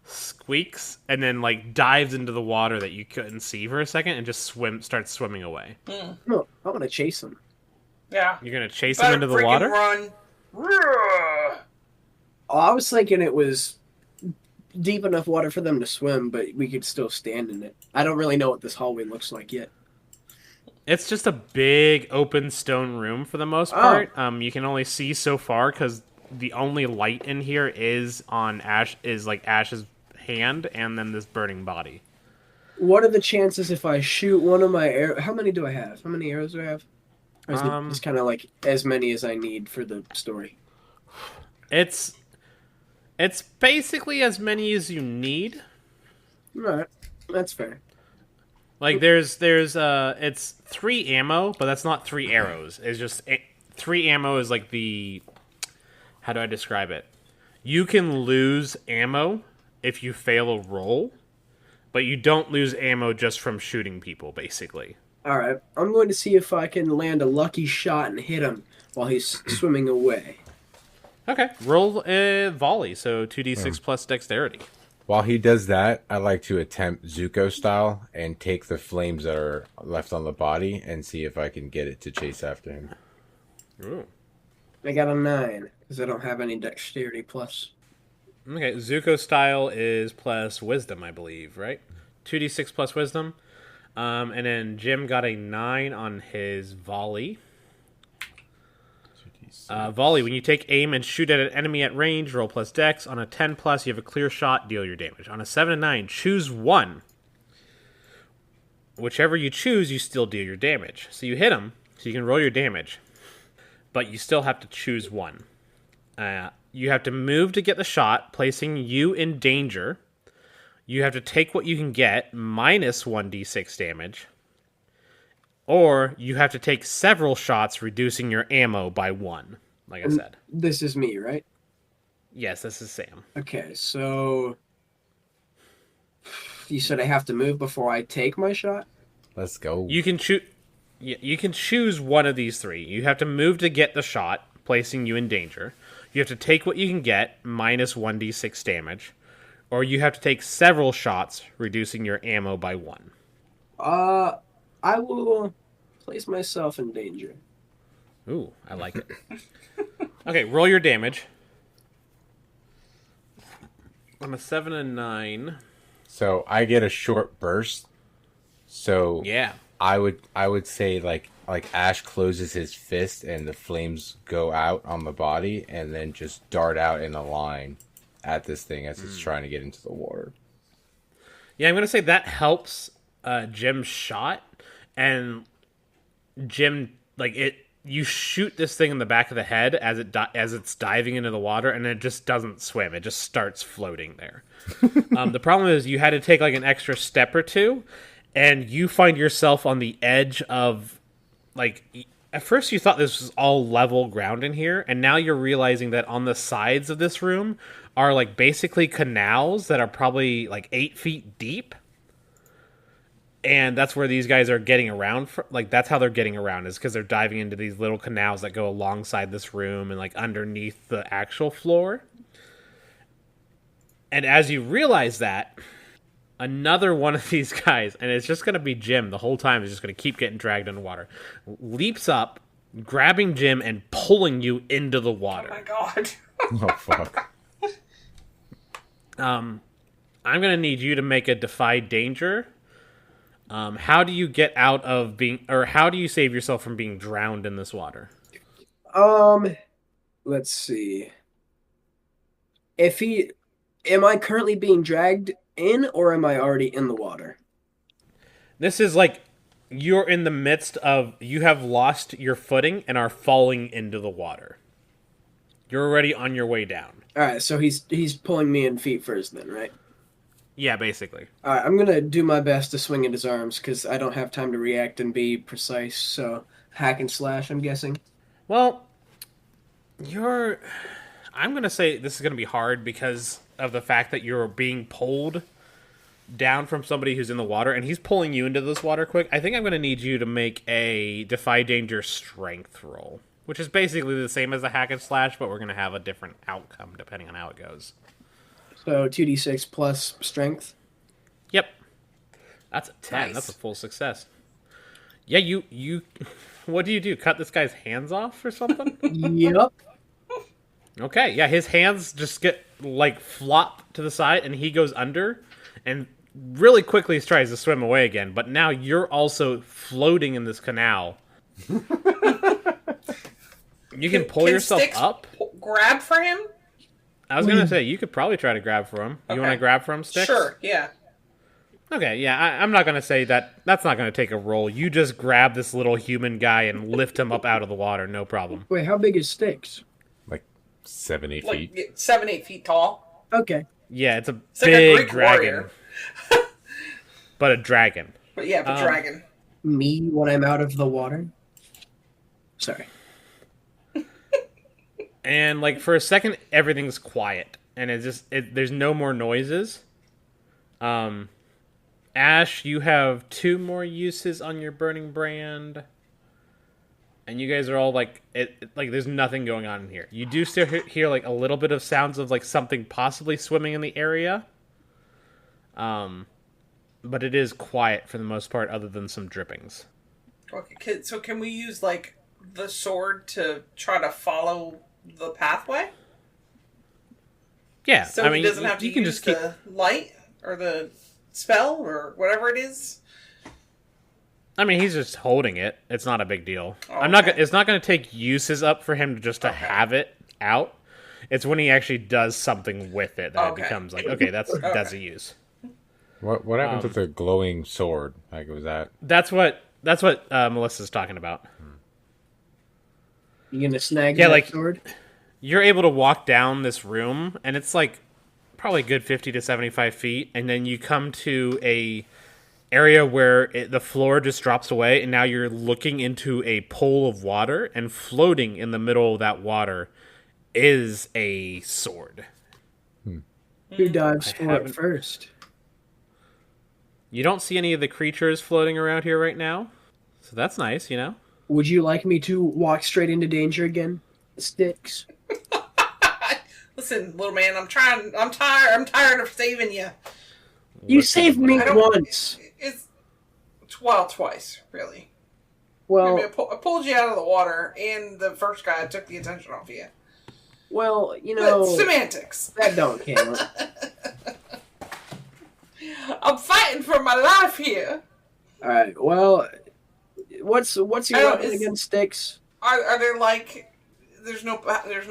squeaks and then like dives into the water that you couldn't see for a second and just starts swimming away. No, I want to chase him. Yeah. You're gonna chase him into the water? Run. Oh, I was thinking it was deep enough water for them to swim, but we could still stand in it. I don't really know what this hallway looks like yet. It's just a big open stone room for the most part. You can only see so far because the only light in here is on Ash's hand and then this burning body. What are the chances if I shoot one of my arrows? How many do I have? How many arrows do I have? Or is it just kind of like as many as I need for the story? It's basically as many as you need. Alright, that's fair. Like there's it's 3 ammo, but that's not 3 arrows. It's just 3 ammo is like the, how do I describe it? You can lose ammo if you fail a roll, but you don't lose ammo just from shooting people, basically. Alright, I'm going to see if I can land a lucky shot and hit him while he's swimming away. Okay, roll a volley, so 2d6 plus dexterity. While he does that, I like to attempt Zuko style and take the flames that are left on the body and see if I can get it to chase after him. Ooh. I got a 9, because I don't have any dexterity plus. Okay, Zuko style is plus wisdom, I believe, right? 2d6 plus wisdom. And then Jim got a 9 on his volley. Volley, when you take aim and shoot at an enemy at range, roll plus dex. On a 10 plus, you have a clear shot, deal your damage. On a 7 and 9, choose one. Whichever you choose, you still deal your damage. So you hit him, so you can roll your damage. But you still have to choose one. You have to move to get the shot, placing you in danger. You have to take what you can get, minus 1d6 damage. Or you have to take several shots, reducing your ammo by 1, like I said. This is me, right? Yes, this is Sam. Okay, so you said I have to move before I take my shot? Let's go. You can choose. You can choose one of these 3. You have to move to get the shot, placing you in danger. You have to take what you can get, minus 1d6 damage. Or you have to take several shots, reducing your ammo by 1. I will place myself in danger. Ooh, I like it. Okay, roll your damage. I'm a 7 and 9. So I get a short burst. So Yeah. I would say like Ashe closes his fist and the flames go out on the body and then just dart out in a line at this thing as it's trying to get into the water. Yeah, I'm going to say that helps Jim's shot, and Jim, like, it, you shoot this thing in the back of the head as it's diving into the water, and it just doesn't swim. It just starts floating there. The problem is you had to take like an extra step or two, and you find yourself on the edge of, like, at first you thought this was all level ground in here, and now you're realizing that on the sides of this room are like basically canals that are probably like 8 feet deep. And that's where these guys are getting around. Like, that's how they're getting around, is because they're diving into these little canals that go alongside this room and, like, underneath the actual floor. And as you realize that, another one of these guys, and it's just going to be Jim the whole time, is just going to keep getting dragged underwater, leaps up, grabbing Jim and pulling you into the water. Oh, my God. Oh, fuck. I'm going to need you to make a defy danger. How do you get out of being, or how do you save yourself from being drowned in this water? Let's see. Am I currently being dragged in, or am I already in the water? This is like, you're in the midst of, you have lost your footing and are falling into the water. You're already on your way down. All right, so he's pulling me in feet first then, right? Yeah, basically. All right, I'm going to do my best to swing at his arms because I don't have time to react and be precise, so hack and slash, I'm guessing. Well, I'm going to say this is going to be hard because of the fact that you're being pulled down from somebody who's in the water, and he's pulling you into this water quick. I think I'm going to need you to make a Defy Danger strength roll, which is basically the same as the hack and slash, but we're going to have a different outcome depending on how it goes. So 2d6 plus strength. Yep. That's a 10. Nice. That's a full success. Yeah, you what do? Cut this guy's hands off or something? Yep. Okay, yeah, his hands just get, like, flop to the side, and he goes under, and really quickly tries to swim away again, but now you're also floating in this canal. You can pull yourself Styxx up. Grab for him? I was gonna say, you could probably try to grab for him. You Okay. want to grab for him, Styxx? Sure, yeah. Okay, yeah, I'm not gonna say that. That's not gonna take a roll. You just grab this little human guy and lift him up out of the water, no problem. Wait, how big is Styxx? Like 7-8 Like feet. 7-8 feet tall. Okay. Yeah, it's a It's like a big Greek dragon, warrior. but a dragon. But yeah, the dragon. Me when I'm out of the water? Sorry. And, like, for a second, everything's quiet, and there's no more noises. Ashe, you have 2 more uses on your burning brand, and you guys are all like, like, there's nothing going on in here. You do still hear like a little bit of sounds of like something possibly swimming in the area, but it is quiet for the most part, other than some drippings. Okay, so can we use, like, the sword to try to follow the pathway? Yeah, So I mean, he doesn't have to you can use just keep. the light or the spell or whatever it is? I mean, he's just holding it. It's not a big deal. Oh, I'm not. okay. It's not going to take uses up for him just to have it out. It's when he actually does something with it that Okay. it becomes like, okay, that's a use. What happened with the glowing sword? Like, was that? That's what Melissa's talking about. You gonna snag Yeah, that like- sword? You're able to walk down this room, and it's like probably a good 50 to 75 feet, and then you come to a area where the floor just drops away, and now you're looking into a pool of water, and floating in the middle of that water is a sword. Who dives for haven't- it first? You don't see any of the creatures floating around here right now, so that's nice, you know? Would you like me to walk straight into danger again? Styxx. Listen, little man, I'm tired of saving you. You Listen, saved me I don't- once. It's twice, really. Well, I pulled you out of the water, and the first guy took the attention off you. you But know, semantics. that don't count. I'm fighting for my life here. All right. Well, what's your I don't- weapon against Styxx? Are there, like, there's no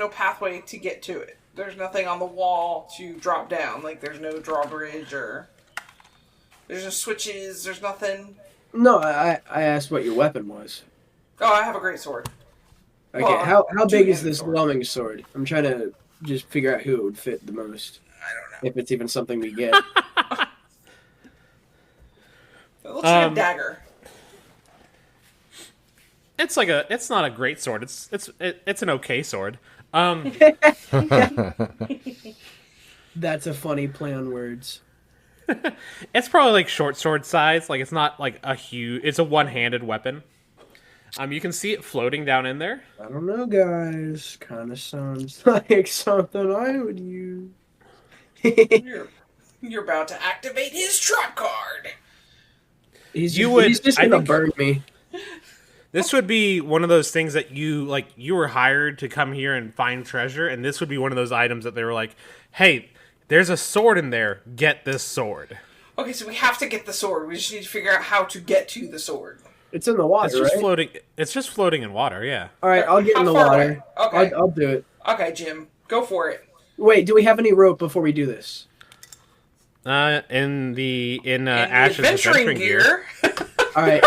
pathway to get to it? There's nothing on the wall to drop down. Like, there's no drawbridge or There's no switches. There's nothing. No, I asked what your weapon was. Oh, I have a great sword. Okay, Well, how big is two-handed this sword. glowing sword? I'm trying to just figure out who it would fit the most. I don't know. If it's even something we get. It looks like a dagger. It's not a great sword. It's an okay sword. That's a funny play on words. It's probably like short sword size. Like it's not like a huge. It's a one-handed weapon. You can see it floating down in there. I don't know, guys. Kind of sounds like something I would use. You're about to activate his trap card. He's I just gonna think- burn me. This would be one of those things that you were hired to come here and find treasure, and this would be one of those items that they were like, "Hey, there's a sword in there. Get this sword." Okay, so we have to get the sword. We just need to figure out how to get to the sword. It's in the water, It's just right? floating. It's just floating in water. Yeah. All right, I'll get in How the far water. away? Okay. I'll do it. Okay, Jim, go for it. Wait, do we have any rope before we do this? In And Ash's the adventuring gear. All right,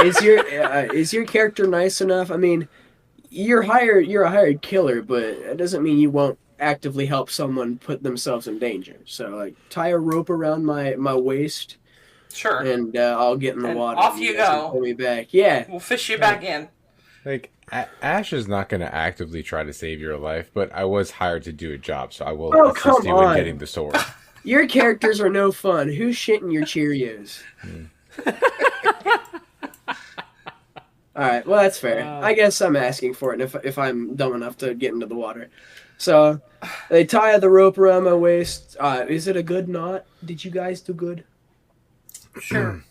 is your character nice enough? I mean, you're a hired killer, but it doesn't mean you won't actively help someone put themselves in danger. So, like, tie a rope around my waist, Sure. and I'll get in the And water. off and you guys can go. Pull me back. Yeah. We'll fish you back in. Like, Ash is not going to actively try to save your life, but I was hired to do a job, so I will Oh, assist come you on. in getting the sword. Your characters are no fun. Who's shitting your Cheerios? All right, well that's fair. I guess I'm asking for it if I'm dumb enough to get into the water. So they tie the rope around my waist. Is it a good knot? Did you guys do good? Sure.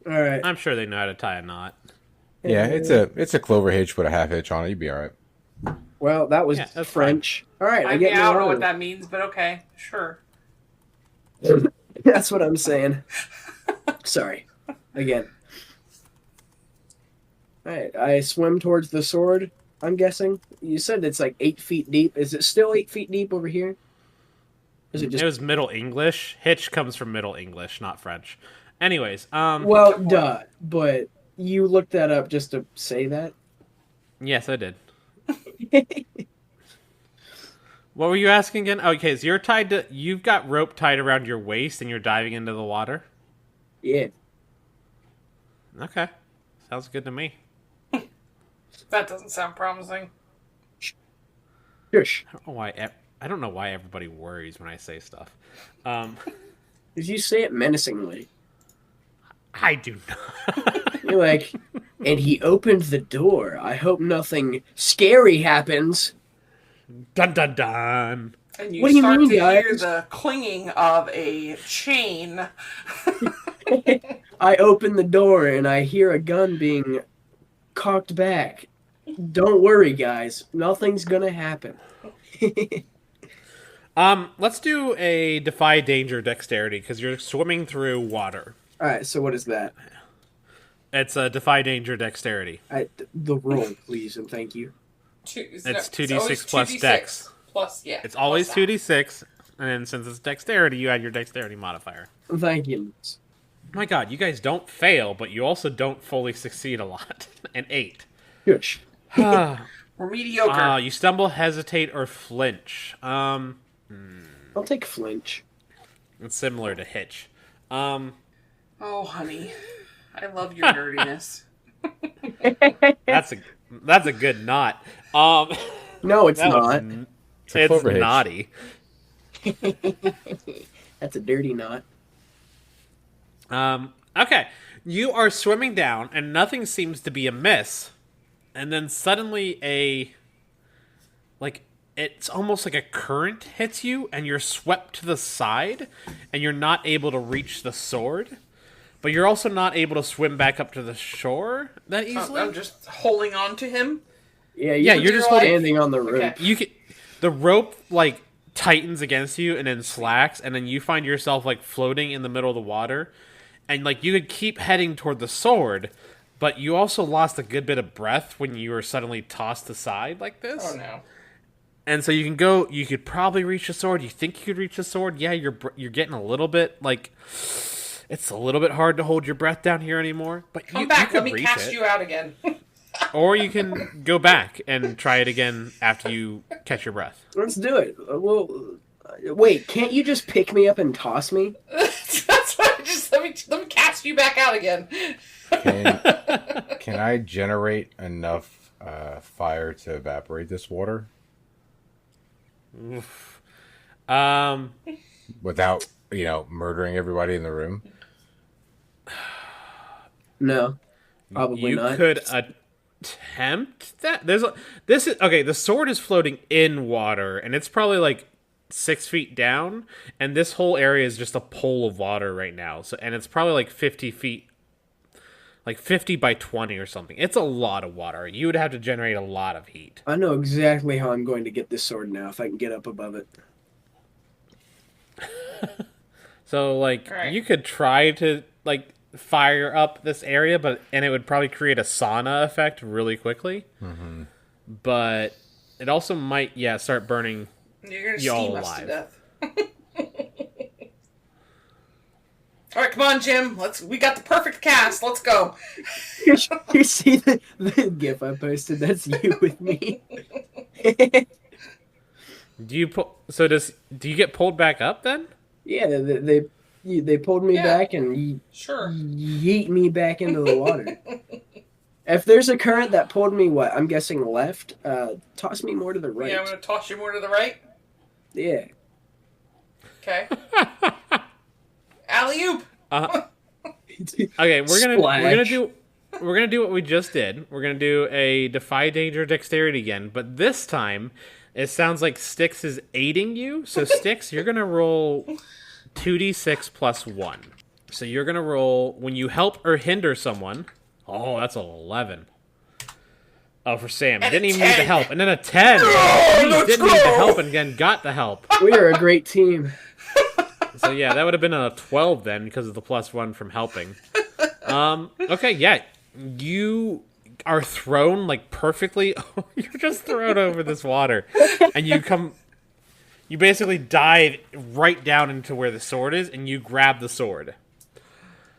All right. I'm sure they know how to tie a knot. Yeah, it's a clover hitch, put a half hitch on it. You'd be all right. Well, that was Yeah, that's French. All right, I I get in the don't know water. what that means, but okay, sure. That's what I'm saying. Sorry. Again. Alright, I swim towards the sword, I'm guessing. You said it's like 8 feet deep. Is it still 8 feet deep over here? Is it just... It was Middle English. Hitch comes from Middle English, not French. Anyways, Well, duh. But you looked that up just to say that? yes, I did. What were you asking again? Okay, so you've got rope tied around your waist and you're diving into the water? Yeah. Okay. Sounds good to me. That doesn't sound promising. Shush. I don't know why everybody worries when I say stuff. Did you say it menacingly? I do not. You're like, and he opened the door. I hope nothing scary happens. Dun dun dun. And you What do you start mean, to hear guys? the clinging of a chain. I open the door and I hear a gun being cocked back. Don't worry, guys. Nothing's gonna happen. Let's do a defy danger dexterity because you're swimming through water. Alright, so what is that? It's a defy danger dexterity. The roll, please, and thank you. It's 2d6 plus 2d6 dex. Plus, yeah. It's always plus that. 2d6, and then since it's dexterity, you add your dexterity modifier. Thank you. My God, you guys don't fail, but you also don't fully succeed a lot. An 8. Shush. We're mediocre. You stumble, hesitate, or flinch. I'll take flinch. It's similar to Hitch. Oh, honey. I love your nerdiness. That's a good knot. No, it's That not. was a clover hitch. naughty. That's a dirty knot. Okay, you are swimming down, and nothing seems to be amiss. And then suddenly it's almost like a current hits you, and you're swept to the side, and you're not able to reach the sword. But you're also not able to swim back up to the shore that easily. I'm just holding on to him. Yeah, you're just standing on the rope. Okay. You can, the rope tightens against you and then slacks, and then you find yourself floating in the middle of the water, and you could keep heading toward the sword, but you also lost a good bit of breath when you were suddenly tossed aside like this. Oh, no. And so you could probably reach the sword. You think you could reach the sword. Yeah, you're getting a little bit It's a little bit hard to hold your breath down here anymore, but Come you back, can let me reach cast it. you out again. Or you can go back and try it again after you catch your breath. Let's do it. Well, wait, can't you just pick me up and toss me? That's why let me cast you back out again. Can I generate enough fire to evaporate this water Oof. without, murdering everybody in the room? No, probably You not. could attempt that. The sword is floating in water, and it's probably like 6 feet down, and this whole area is just a pool of water right now. So, and it's probably like 50 feet, like 50 by 20 or something. It's a lot of water. You would have to generate a lot of heat. I know exactly how I'm going to get this sword now if I can get up above it. So, like, Alright. you could try to like fire up this area, and it would probably create a sauna effect really quickly. Mm-hmm. But it also might, start burning. You're gonna You all steam us to alive. death. All right, come on, Jim. We got the perfect cast. Let's go. You see the gif I posted? That's you with me. Do you get pulled back up then? Yeah, they pulled me Yeah. back and Sure. yeet me back into the water. If there's a current that pulled me, I'm guessing left, toss me more to the right. Yeah, I'm gonna toss you more to the right. Yeah. Okay. Alley-oop. Okay, we're gonna Splash. do what we just did. We're gonna do a defy danger dexterity again, but this time it sounds like Styxx is aiding you. So Styxx, you're gonna roll 2d6 plus 1. So you're gonna roll when you help or hinder someone. Oh, that's an 11. Oh, for Sam, you And didn't a even need the 10. help, and then a 10. You didn't need the help, and again got the help. We are a great team. So yeah, that would have been a 12 then because of the plus 1 from helping. Okay, yeah. You are thrown like perfectly. You're just thrown over this water. And you basically dive right down into where the sword is and you grab the sword.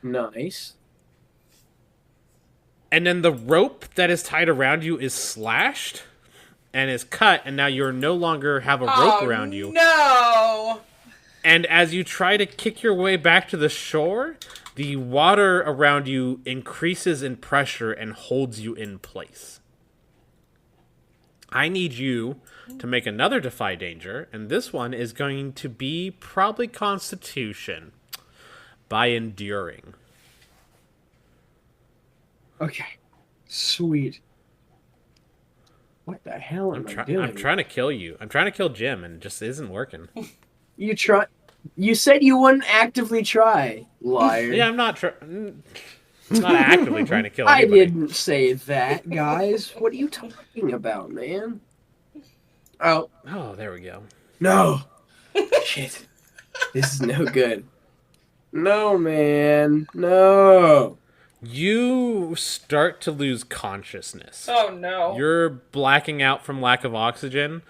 Nice. And then the rope that is tied around you is slashed and is cut, and now you're no longer have a rope around you. No. And as you try to kick your way back to the shore, the water around you increases in pressure and holds you in place. I need you to make another defy danger, and this one is going to be probably Constitution by enduring. Okay. Sweet. What the hell am I doing? I'm trying to kill you. I'm trying to kill Jim, and it just isn't working. You said you wouldn't actively try, liar. Yeah, I'm not actively trying to kill I anybody. didn't say that, guys. What are you talking about, man? Oh, Oh, there we go. no. Shit. This is no good. No, man. No. You start to lose consciousness. Oh no. You're blacking out from lack of oxygen.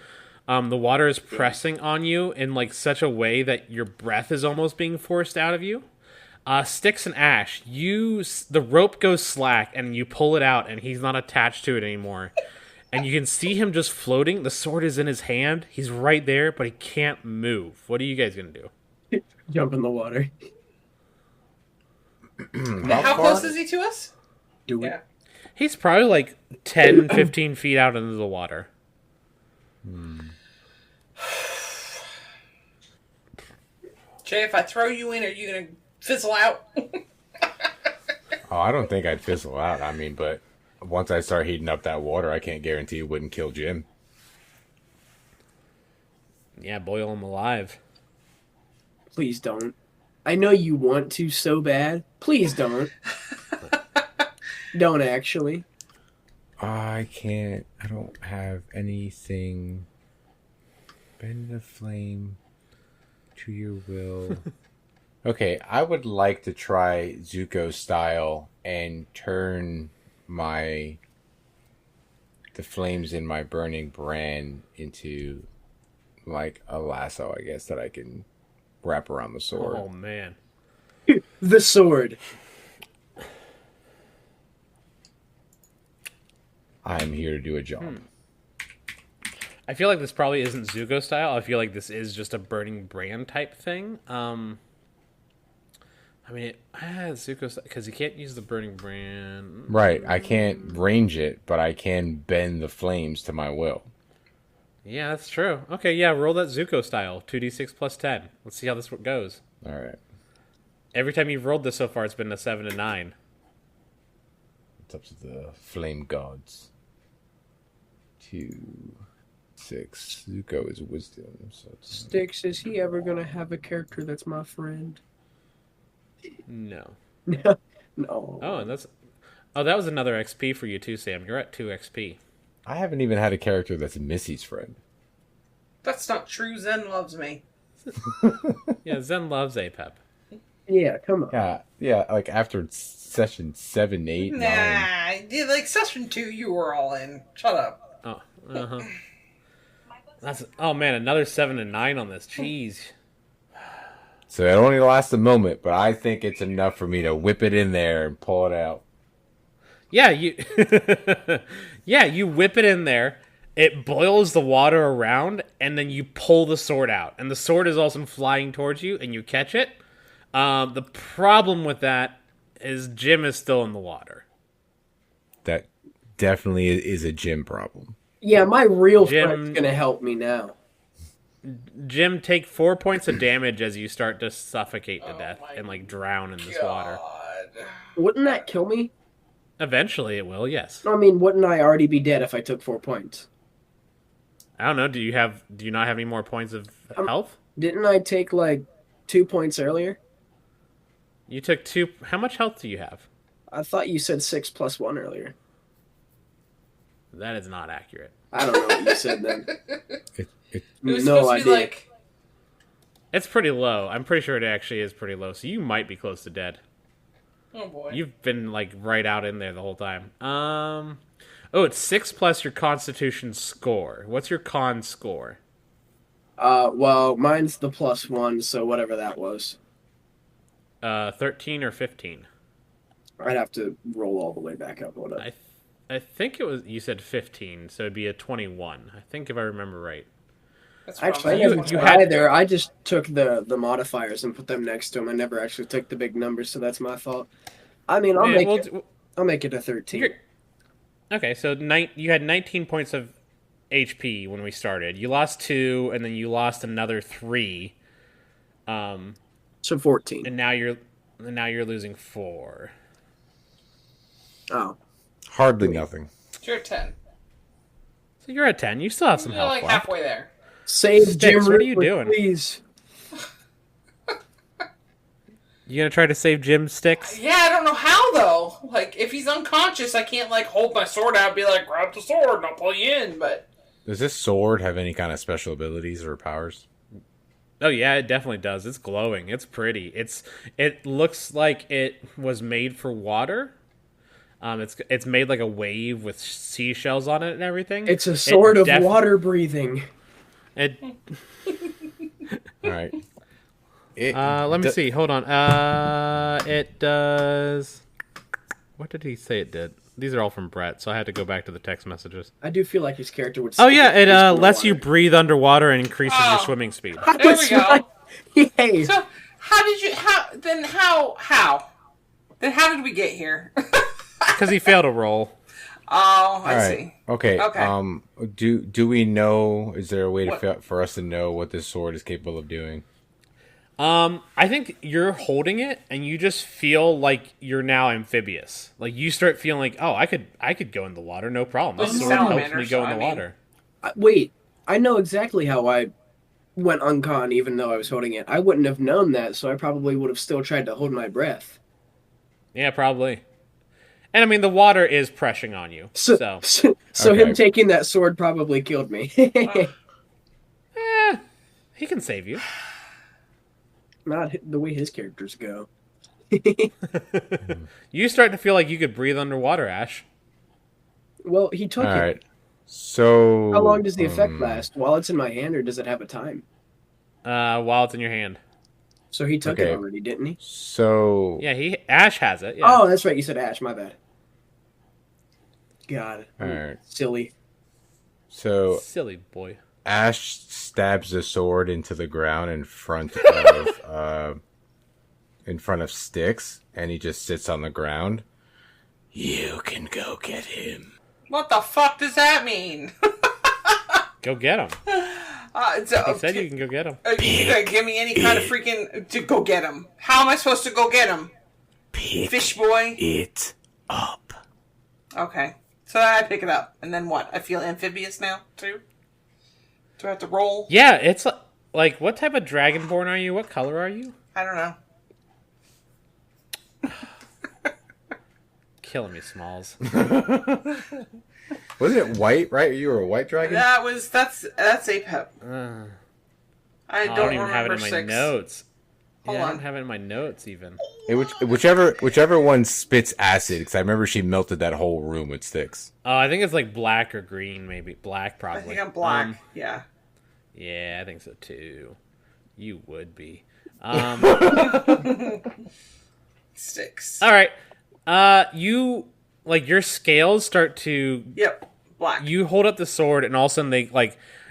The water is pressing on you in like such a way that your breath is almost being forced out of you. Styxx and Ashe, the rope goes slack and you pull it out and he's not attached to it anymore. And you can see him just floating. The sword is in his hand. He's right there, but he can't move. What are you guys gonna do? Jump in the water. How close is he to us? Do it. Yeah. He's probably like 10, 15 feet out into the water. Jay, if I throw you in, are you gonna fizzle out? Oh, I don't think I'd fizzle out. I mean, but once I start heating up that water, I can't guarantee it wouldn't kill Jim. Yeah, boil him alive. Please don't. I know you want to so bad. Please don't. Don't actually. I can't. I don't have anything. Bend the flame to your will. Okay, I would like to try Zuko style and turn the flames in my burning brand into like a lasso, I guess, that I can wrap around the sword. Oh man. The sword. I'm here to do a job. I feel like this probably isn't Zuko style. I feel like this is just a burning brand type thing. I mean, Zuko, because you can't use the burning brand. Right. I can't range it, but I can bend the flames to my will. Yeah, that's true. Okay, yeah, roll that Zuko style. 2d6 plus 10. Let's see how this goes. All right. Every time you've rolled this so far, it's been a 7 and 9. It's up to the flame gods. 2, 6. Zuko is wisdom. So it's Styxx, is he ever gonna have a character that's my friend? No. No. Oh, and that was another XP for you too, Sam. You're at 2 XP. I haven't even had a character that's Missy's friend. That's not true. Zen loves me. Yeah, Zen loves Apep. Yeah, come on. Yeah. Like after session 7, 8, 9. Nah, like session 2, you were all in. Shut up. Oh, oh man, another 7 and 9 on this. Jeez. So it only lasts a moment, but I think it's enough for me to whip it in there and pull it out. Yeah, you whip it in there. It boils the water around, and then you pull the sword out, and the sword is also flying towards you, and you catch it. The problem with that is Jim is still in the water. That definitely is a Jim problem. Yeah, my real friend's gonna help me now. Jim, take 4 points of damage as you start to suffocate to death and like drown in this water. Wouldn't that kill me? Eventually, it will. Yes. I mean, wouldn't I already be dead if I took 4 points? I don't know. Do you not have any more points of health? Didn't I take like 2 points earlier? You took 2. How much health do you have? I thought you said 6 plus 1 earlier. That is not accurate. I don't know what you said then. It was No supposed to be idea. like... It's pretty low. I'm pretty sure it actually is pretty low. So you might be close to dead. Oh boy. You've been like right out in there the whole time. Oh, it's 6 plus your Constitution score. What's your con score? Well, mine's the +1, so whatever that was. 13 or 15. I'd have to roll all the way back up. Hold up. I think it was. You said 15, so it'd be a 21. I think if I remember right. That's Actually, probably- you had- either. I just took the modifiers and put them next to them. I never actually took the big numbers, so that's my fault. I mean, I'll make it a 13. Okay, so you had 19 points of HP when we started. You lost 2, and then you lost another 3. So 14. And now you're losing 4. Oh. Hardly nothing. You're at 10. So you're at 10. You still have some You're health like left. halfway there. Save Styxx, Jim what are you Rutledge, doing? please. You gonna try to save Jim, Styxx? Yeah, I don't know how though. Like, if he's unconscious, I can't like hold my sword out and be like, grab the sword and I'll pull you in. But Does this sword have any kind of special abilities or powers? Oh yeah, it definitely does. It's glowing. It's pretty. It looks like it was made for water. It's made like a wave with seashells on it and everything. It's a sword of water breathing. It. All right. Let me see. Hold on. It does. What did he say it did? These are all from Brett, so I had to go back to the text messages. I do feel like his character would. Oh yeah, it lets you breathe underwater and increases your swimming speed. there we go. Yay. So how did you? Then how did we get here? Because he failed a roll. Oh, I All see. right. Okay. Okay. Do we know? Is there a way for us to know what this sword is capable of doing? I think you're holding it, and you just feel like you're now amphibious. Like you start feeling like, oh, I could go in the water, no problem. This Well, sword helps salamander, me go so in the I mean- water. Wait, I know exactly how I went uncon even though I was holding it. I wouldn't have known that, so I probably would have still tried to hold my breath. Yeah, probably. And I mean, the water is pressing on you, so Okay. Him taking that sword probably killed me. he can save you. Not the way his characters go. You start to feel like you could breathe underwater, Ashe. Well, he took All it. right. So How long does the effect last? While it's in my hand, or does it have a time? While it's in your hand. So he took it Okay. already, didn't he? So Yeah, Ashe has it. Yeah. Oh, that's right. You said Ashe. My bad. God. all right. Silly. So Silly boy. Ash stabs the sword into the ground in front of Styxx, and he just sits on the ground. You can go get him. What the fuck does that mean? Go get him. He said you can go get him. You gotta give me any kind of freaking to go get him. How am I supposed to go get him? Fish boy. It up. Okay, so I pick it up, and then what? I feel amphibious now too. Do I have to roll? Yeah, it's like, what type of dragonborn are you? What color are you? I don't know. Killing me, Smalls. Wasn't it white, right? You were a white dragon? That's APEP. I don't even have it in my 6. notes. Hold I on. don't have it in my notes even. Whichever one spits acid, because I remember she melted that whole room with Styxx. Oh, I think it's like black or green, maybe. Black, probably. I think I'm black. Yeah. Yeah, I think so too. You would be. Styxx. All right. You, like, your scales start to... Yep. Black. You hold up the sword, and all of a sudden,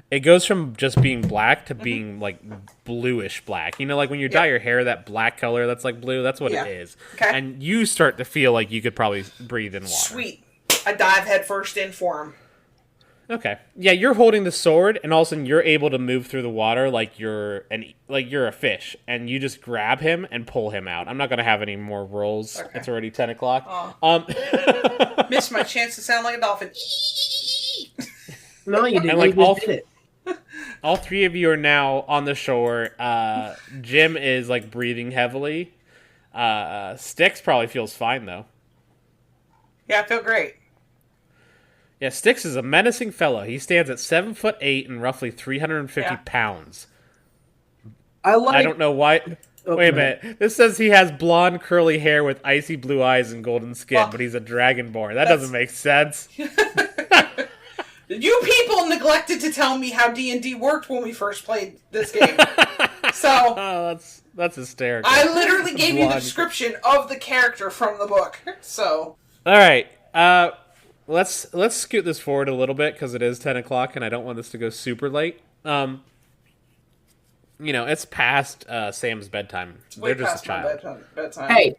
it goes from just being black to being, like, bluish black. You know, like, when you dye your hair that black color that's, like, blue, that's what it is. Okay. And you start to feel like you could probably breathe in water. Sweet. I dive headfirst in for him. Okay. Yeah, you're holding the sword, and all of a sudden you're able to move through the water like you're a fish, and you just grab him and pull him out. I'm not gonna have any more rolls. Okay. It's already 10 o'clock. Missed my chance to sound like a dolphin. No, you didn't. And, like, You just did it. all three of you are now on the shore. Jim is like breathing heavily. Styxx probably feels fine though. Yeah, I feel great. Yeah, Styxx is a menacing fellow. He stands at 7'8" and roughly 350 pounds. I don't know why. Wait a minute. This says he has blonde, curly hair with icy blue eyes and golden skin, but he's a dragonborn. That doesn't make sense. You people neglected to tell me how D&D worked when we first played this game. So that's hysterical. I literally gave you the description of the character from the book. So all right. Let's scoot this forward a little bit because it is 10 o'clock and I don't want this to go super late. It's past Sam's bedtime. way They're just past a child. my bedtime. Hey,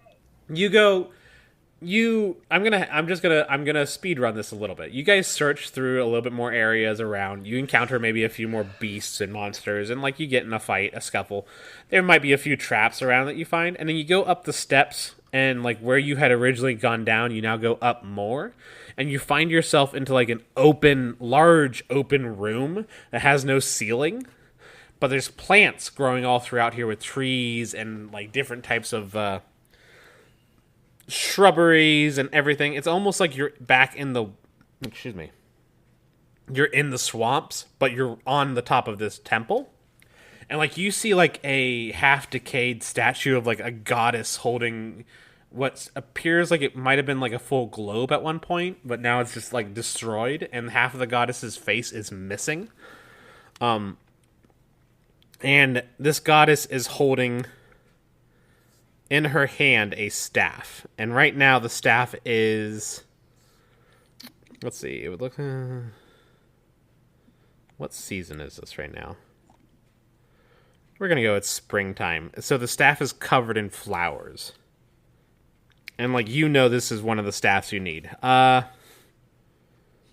I'm gonna speed run this a little bit. You guys search through a little bit more areas around. You encounter maybe a few more beasts and monsters, and like you get in a fight, a scuffle. There might be a few traps around that you find, and then you go up the steps, and like where you had originally gone down, you now go up more, and you find yourself into like an large open room that has no ceiling. But there's plants growing all throughout here with trees and like different types of shrubberies and everything. It's almost like you're back in the... Excuse me. You're in the swamps, but you're on the top of this temple. And like you see like a half-decayed statue of like a goddess holding what appears like it might have been like a full globe at one point, but now it's just like destroyed, and half of the goddess's face is missing. And this goddess is holding in her hand a staff. And right now the staff is... Let's see. It would look... what season is this right now? We're going to go with springtime. So the staff is covered in flowers. And like this is one of the staffs you need.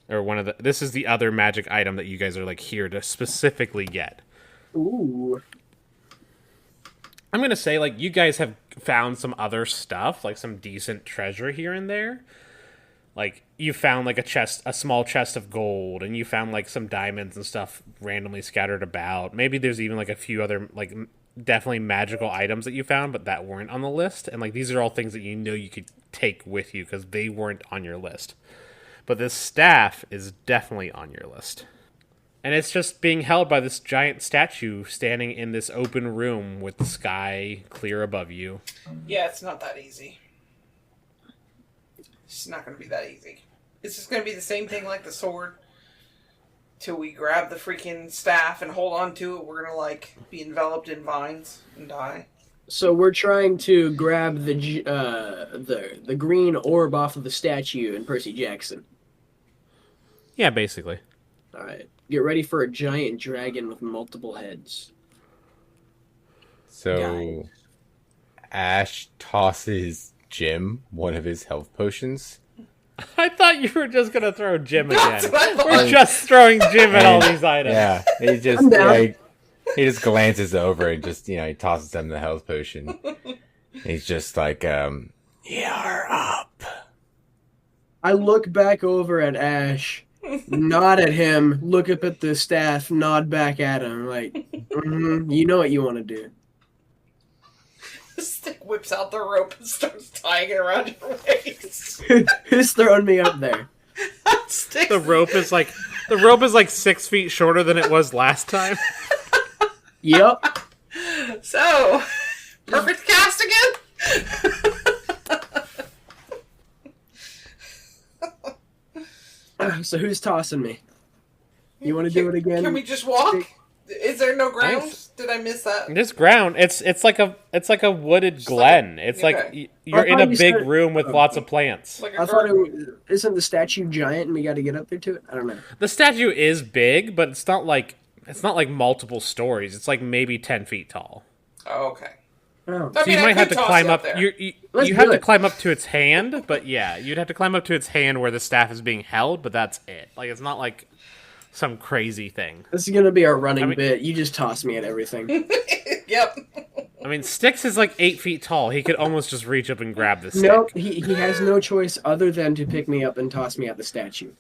This is the other magic item that you guys are like here to specifically get. ooh. I'm going to say, like, you guys have found some other stuff, like some decent treasure here and there. Like, you found, like, a small chest of gold, and you found, like, some diamonds and stuff randomly scattered about. Maybe there's even, like, a few other, like, definitely magical items that you found, but that weren't on the list. And, like, these are all things that you know you could take with you because they weren't on your list. But this staff is definitely on your list. And it's just being held by this giant statue standing in this open room with the sky clear above you. Yeah, it's not that easy. It's not going to be that easy. It's just going to be the same thing like the sword. Till we grab the freaking staff and hold on to it, we're going to, like, be enveloped in vines and die. So we're trying to grab the green orb off of the statue in Percy Jackson. Yeah, basically. All right, get ready for a giant dragon with multiple heads. So Ashe tosses Jim one of his health potions. I thought you were just gonna throw Jim That's again. what I thought. We're just throwing Jim at all these items. Yeah, he just I'm down. he just glances over and just he tosses him the health potion. He's just like, you're up. I look back over at Ashe, nod at him, look up at the staff, nod back at him, like, you know what you want to do. Stick whips out the rope and starts tying it around your waist. Who's throwing me up there? Styxx. The rope is like 6 feet shorter than it was last time. Yep. So, perfect cast again? So who's tossing me? You want to do it again? Can we just walk? Is there no ground? Thanks. Did I miss that? This ground, it's like a wooded glen. It's like okay. you're I in thought a you big said- room with lots of plants. Like I a thought garden? isn't the statue giant and we got to get up there to it? I don't know. The statue is big, but it's not like multiple stories. It's like maybe 10 feet tall. Oh, okay. Oh. I So you mean, I might could have to toss climb you up. there. Let's You have do to it. climb up to its hand, but yeah, you'd have to climb up to its hand where the staff is being held. But that's it. Like it's not like some crazy thing. This is gonna be our running I mean- bit. You just toss me at everything. Yep. I mean, Styxx is like 8 feet tall. He could almost just reach up and grab the stick. Nope, he has no choice other than to pick me up and toss me at the statue.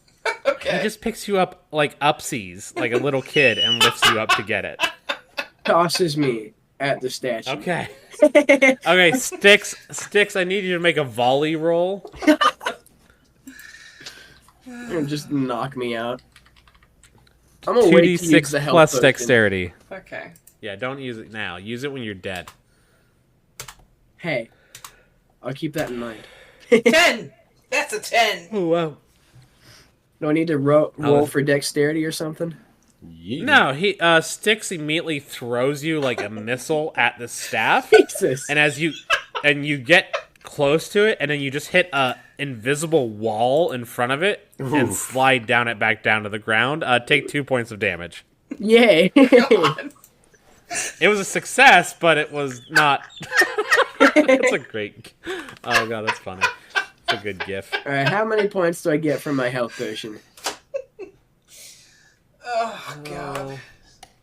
Okay. He just picks you up like upsies, like a little kid, and lifts you up to get it. Tosses me at the statue. Okay. Okay, Styxx, I need you to make a volley roll. And just knock me out. I'm gonna wait to use 2d6 the health plus potion. dexterity. Okay. Yeah, don't use it now. Use it when you're dead. Hey, I'll keep that in mind. 10! That's a 10. Oh, wow. Do I need to roll for dexterity or something? No, Styxx immediately throws you like a missile at the staff, Jesus. and as you get close to it, and then you just hit a invisible wall in front of it and slide back down to the ground. Take 2 points of damage. Yay. God. It was a success, but it was not. That's a great. Oh god, that's funny. It's a good gif. Alright, how many points do I get from my health potion? Oh, God.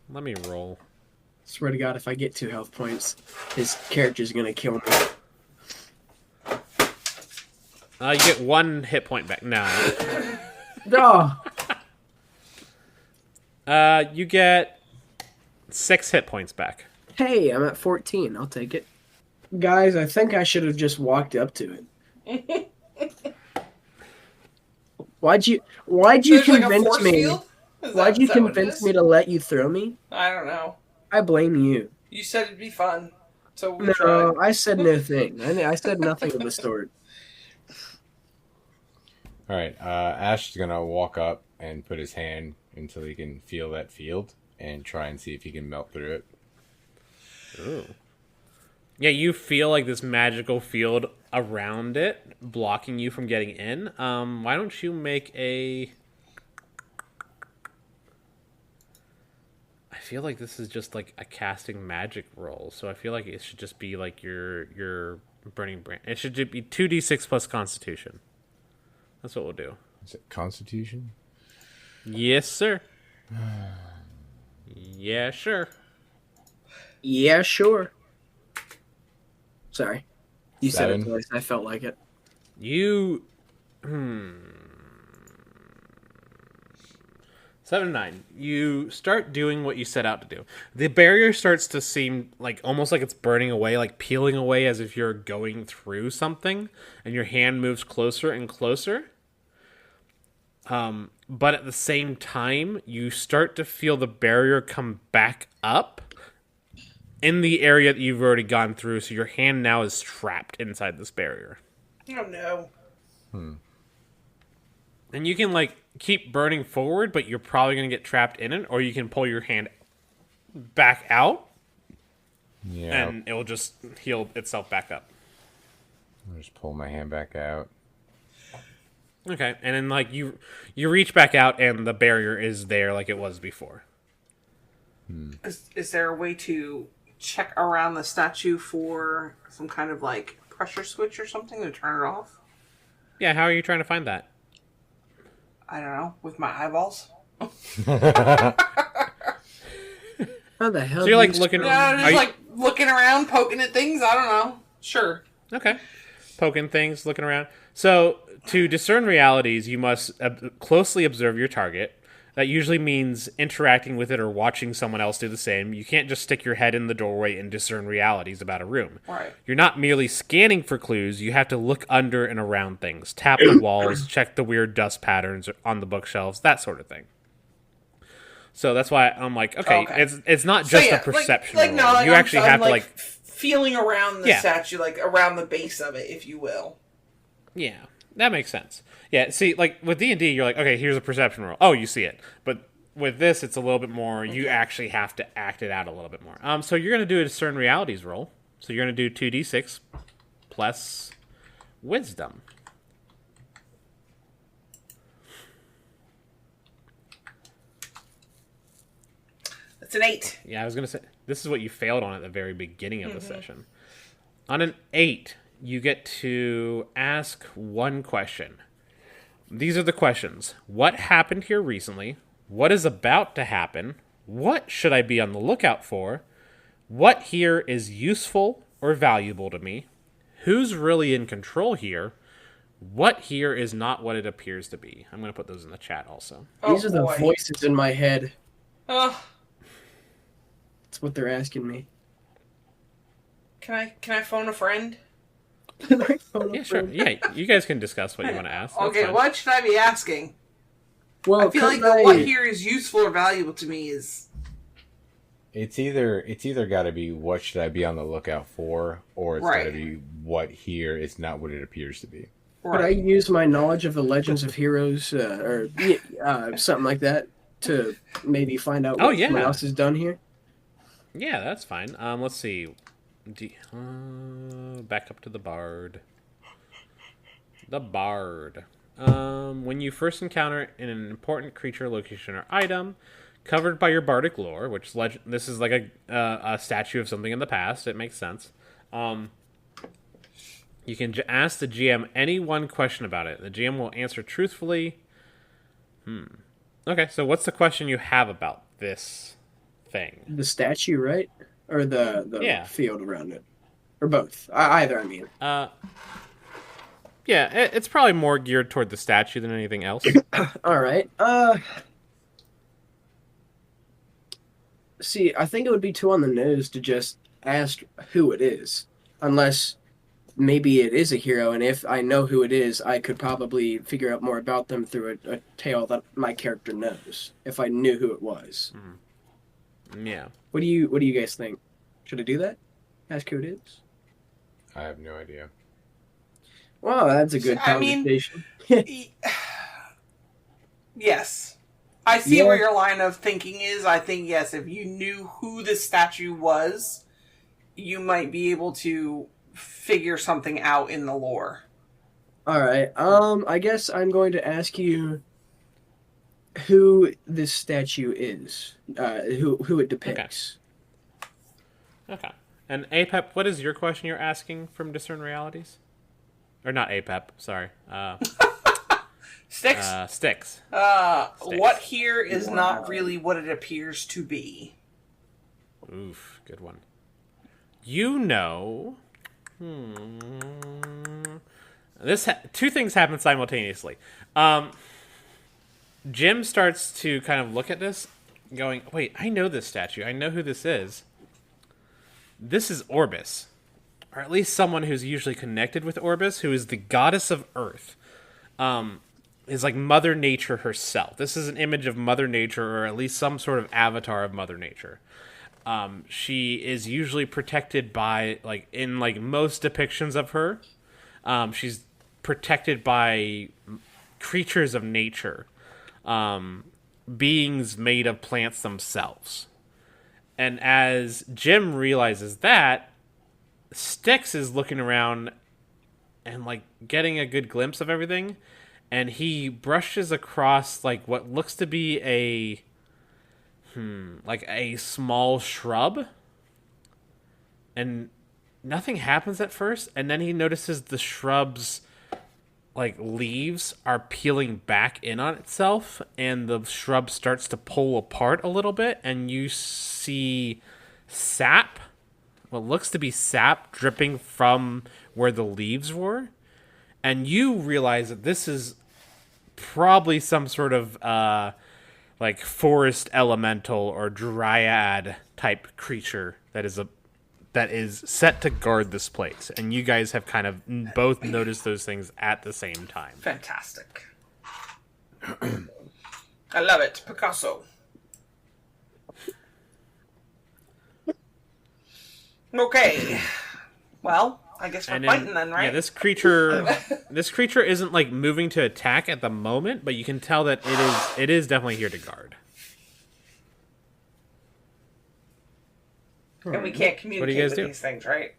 Let me roll. Swear to God, if I get 2 health points, his character's gonna kill me. You get 1 hit point back. No. You get 6 hit points back. Hey, I'm at 14. I'll take it. Guys, I think I should have just walked up to it. Why'd you There's like a convince force me? field? Why'd you Is that what it convince is? me to let you throw me? I don't know. I blame you. You said it'd be fun. So we No, tried. I said no thing. I said nothing of the sort. All right, Ashe is gonna walk up and put his hand until he can feel that field and try and see if he can melt through it. Ooh. Yeah, you feel like this magical field around it, blocking you from getting in. Why don't you make a... I feel like this is just like a casting magic roll, so I feel like it should just be like your burning brand. It should just be 2d6 plus Constitution. That's what we'll do. Is it Constitution? Yes, sir. Yeah, sure. Yeah, sure. Sorry. You said it 7. twice. I felt like it. You... 7-9. You start doing what you set out to do. The barrier starts to seem like almost like it's burning away, like peeling away as if you're going through something, and your hand moves closer and closer. But at the same time, you start to feel the barrier come back up in the area that you've already gone through, so your hand now is trapped inside this barrier. Oh, no. And you can, like, keep burning forward, but you're probably going to get trapped in it, or you can pull your hand back out Yeah. and it will just heal itself back up. I'll just pull my hand back out. Okay, and then like you reach back out, and the barrier is there like it was before. Is there a way to check around the statue for some kind of like pressure switch or something to turn it off? Yeah, how are you trying to find that? I don't know, with my eyeballs. How the hell? So you're do like you looking. spell- Yeah, just Are you- like looking around, poking at things. I don't know. Sure. Okay. Poking things, looking around. So, to discern realities, you must closely observe your target. That usually means interacting with it or watching someone else do the same. You can't just stick your head in the doorway and discern realities about a room. Right. You're not merely scanning for clues, you have to look under and around things. Tap the walls, check the weird dust patterns on the bookshelves, that sort of thing. So that's why I'm like, okay. It's not just a perception roll. No, You actually have to like feeling around the Yeah. statue, like around the base of it, if you will. Yeah, that makes sense. Yeah, see, like with D&D, you're like, okay, here's a perception roll. Oh, you see it. But with this, it's a little bit more. You actually have to act it out a little bit more. So you're going to do a discern realities roll. So you're going to do 2d6 plus wisdom. It's an 8. Yeah, I was going to say, this is what you failed on at the very beginning of the session. On an 8, you get to ask one question. These are the questions. What happened here recently? What is about to happen? What should I be on the lookout for? What here is useful or valuable to me? Who's really in control here? What here is not what it appears to be? I'm going to put those in the chat also. These are the voices in my head. Ugh. That's what they're asking me. Can I phone a friend? Yeah, sure. Yeah, you guys can discuss what you want to ask. That's Okay, fine. what should I be asking? Well, I feel like the what here is useful or valuable to me is... It's either got to be what should I be on the lookout for, or it's got to Right. be what here is not what it appears to be. Could I use my knowledge of the legends of heroes, or something like that, to maybe find out what someone else has done here? Yeah, that's fine. Let's see. Back up to the bard. The bard. When you first encounter an important creature, location, or item covered by your bardic lore, which this is like a statue of something in the past. It makes sense. You can ask the GM any one question about it. The GM will answer truthfully. Okay, so what's the question you have about this thing? The statue, right? Or the field around it? Or both? Either, I mean. Yeah, it's probably more geared toward the statue than anything else. All right. See, I think it would be too on the nose to just ask who it is. Unless maybe it is a hero, and if I know who it is, I could probably figure out more about them through a tale that my character knows, if I knew who it was. Yeah. What do you guys think? Should I do that? Ask who it is? I have no idea. Wow, that's a good conversation. Yes. I see where your line of thinking is. I think, yes, if you knew who the statue was, you might be able to figure something out in the lore. All right. I guess I'm going to ask you who this statue is, who it depicts. Okay. And Apep, what is your question you're asking from Discern Realities? Or not Apep, sorry. Styxx? Styxx. What here is not really what it appears to be. Oof, good one. You know... two things happen simultaneously. Jim starts to kind of look at this, going, wait, I know this statue. I know who this is. This is Orbis. Or at least someone who's usually connected with Orbis, who is the goddess of Earth. Is like Mother Nature herself. This is an image of Mother Nature, or at least some sort of avatar of Mother Nature. She is usually protected by, like, in like most depictions of her, she's protected by creatures of nature, beings made of plants themselves. And as Jim realizes that, Styxx is looking around and like getting a good glimpse of everything, and he brushes across like what looks to be like a small shrub, and nothing happens at first, and then he notices the shrub's like leaves are peeling back in on itself, and the shrub starts to pull apart a little bit, and you see sap, what looks to be sap, dripping from where the leaves were, and you realize that this is probably some sort of like forest elemental or dryad type creature that is set to guard this place, and you guys have kind of both noticed those things at the same time. Fantastic. I love it. Picasso. Okay. Well, I guess we're fighting then, right? Yeah, this creature isn't like moving to attack at the moment, but you can tell that it is definitely here to guard. And we can't communicate with do? these things, right?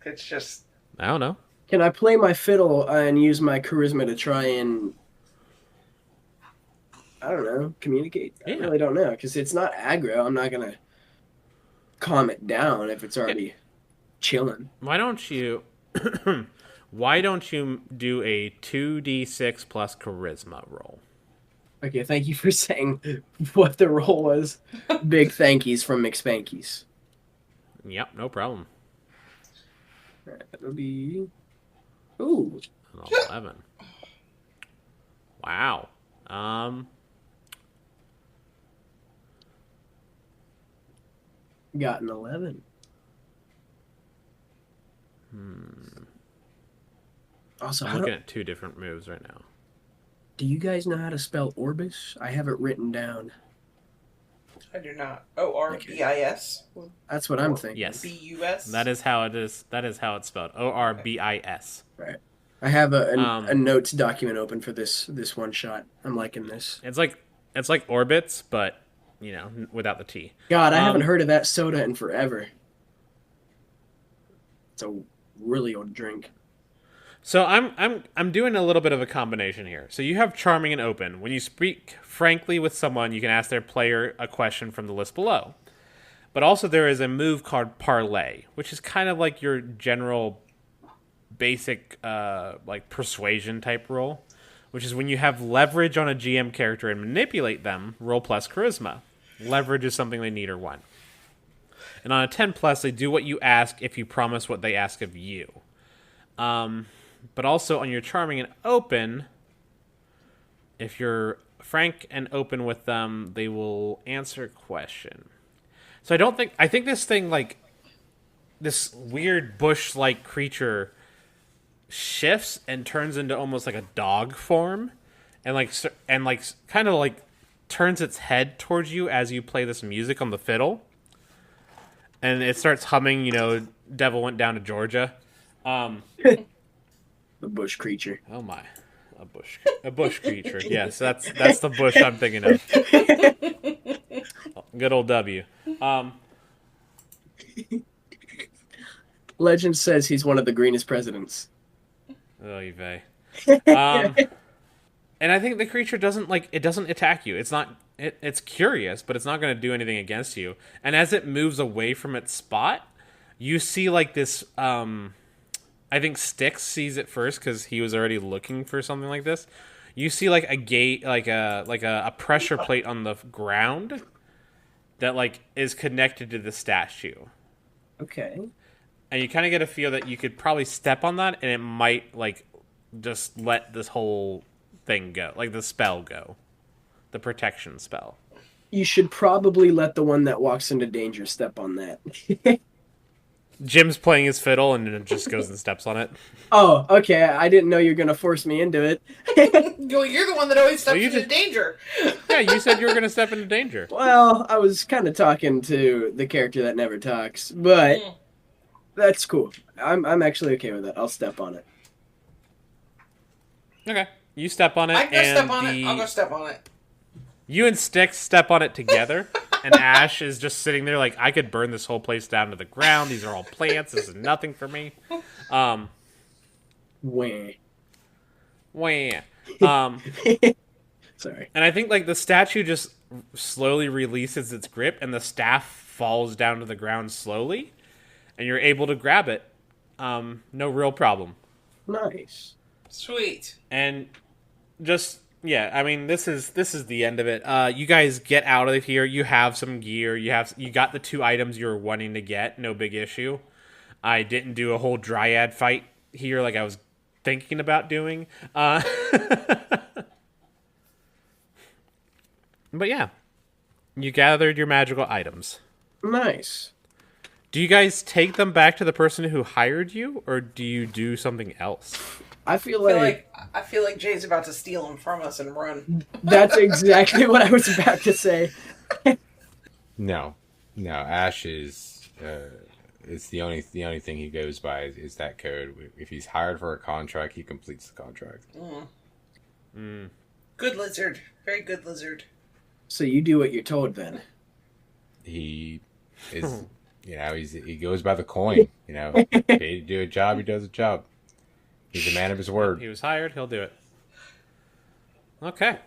It's just... I don't know. Can I play my fiddle and use my charisma to try and, I don't know, communicate? Yeah. I really don't know, because it's not aggro. I'm not going to calm it down if it's already chilling. Why don't you do a 2d6 plus charisma roll? Okay, thank you for saying what the roll was. Big thankies from McSpankies. Yep, no problem. All right, that'll be... Ooh. An 11. Wow. Got an 11. Also, I'm looking at two different moves right now. do you guys know how to spell Orbis? I have it written down. I do not. Orbis? That's what I'm thinking. Yes. B-U-S? That is how it is. That is how it's spelled. Orbis. Right. I have a notes document open for this one shot. I'm liking this. It's like orbits, but you know, without the T. God, I haven't heard of that soda in forever. It's a really old drink. So I'm doing a little bit of a combination here. So you have charming and open. When you speak frankly with someone, you can ask their player a question from the list below. But also there is a move called parlay, which is kind of like your general basic like persuasion type roll, which is when you have leverage on a GM character and manipulate them, roll plus charisma. Leverage is something they need or want. And on a 10 plus, they do what you ask if you promise what they ask of you. But also on your charming and open, if you're frank and open with them, they will answer a question. So I think this thing, like, this weird bush-like creature shifts and turns into almost like a dog form, and kind of like turns its head towards you as you play this music on the fiddle, and it starts humming, you know, Devil Went Down to Georgia. The bush creature. Oh my, a bush creature. Yes, that's the bush I'm thinking of. Good old W. Legend says he's one of the greenest presidents. Oh, Yves. And I think the creature doesn't attack you. It's curious, but it's not going to do anything against you. And as it moves away from its spot, you see like this. I think Styxx sees it first because he was already looking for something like this. You see like a gate, like a pressure plate on the ground that like is connected to the statue. Okay. And you kind of get a feel that you could probably step on that, and it might like just let this whole thing go, like the spell go, the protection spell. You should probably let the one that walks into danger step on that. Jim's playing his fiddle and it just goes and steps on it. Oh, okay. I didn't know you were going to force me into it. Well, you're the one that always steps into danger. Yeah, you said you were going to step into danger. Well, I was kind of talking to the character that never talks, but that's cool. I'm actually okay with that. I'll step on it. Okay. You step on it. I can step on it. I'll go step on it. You and Styxx step on it together. And Ashe is just sitting there like, I could burn this whole place down to the ground. These are all plants. This is nothing for me. Wah. Wah. Sorry. And I think like the statue just slowly releases its grip and the staff falls down to the ground slowly and you're able to grab it. No real problem. Nice. Sweet. And just yeah, I mean this is the end of it. You guys get out of here. You have some gear. You got the 2 items you were wanting to get. No big issue. I didn't do a whole dryad fight here like I was thinking about doing. But yeah, you gathered your magical items. Nice. Do you guys take them back to the person who hired you, or do you do something else? I feel I feel like Jay's about to steal them from us and run. that's exactly what I was about to say. No, Ashe is it's the only thing he goes by is that code. If he's hired for a contract, he completes the contract. Good lizard, very good lizard. So you do what you're told then. He is, he goes by the coin. Paid to do a job, he does a job. He's a man of his word. He was hired, he'll do it. Okay.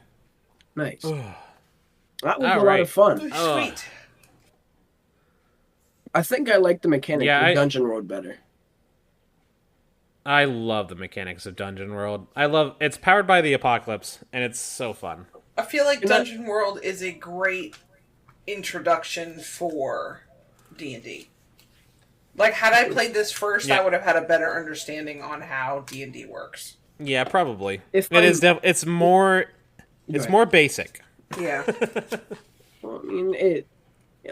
Nice. That was All a lot of fun. Sweet. I think I like the mechanic of Dungeon World better. I love the mechanics of Dungeon World. It's powered by the Apocalypse, and it's so fun. I feel like Dungeon World is a great introduction for D&D. Like, had I played this first, I would have had a better understanding on how D&D works. Yeah, probably. It's more basic. Yeah. Well, I mean, it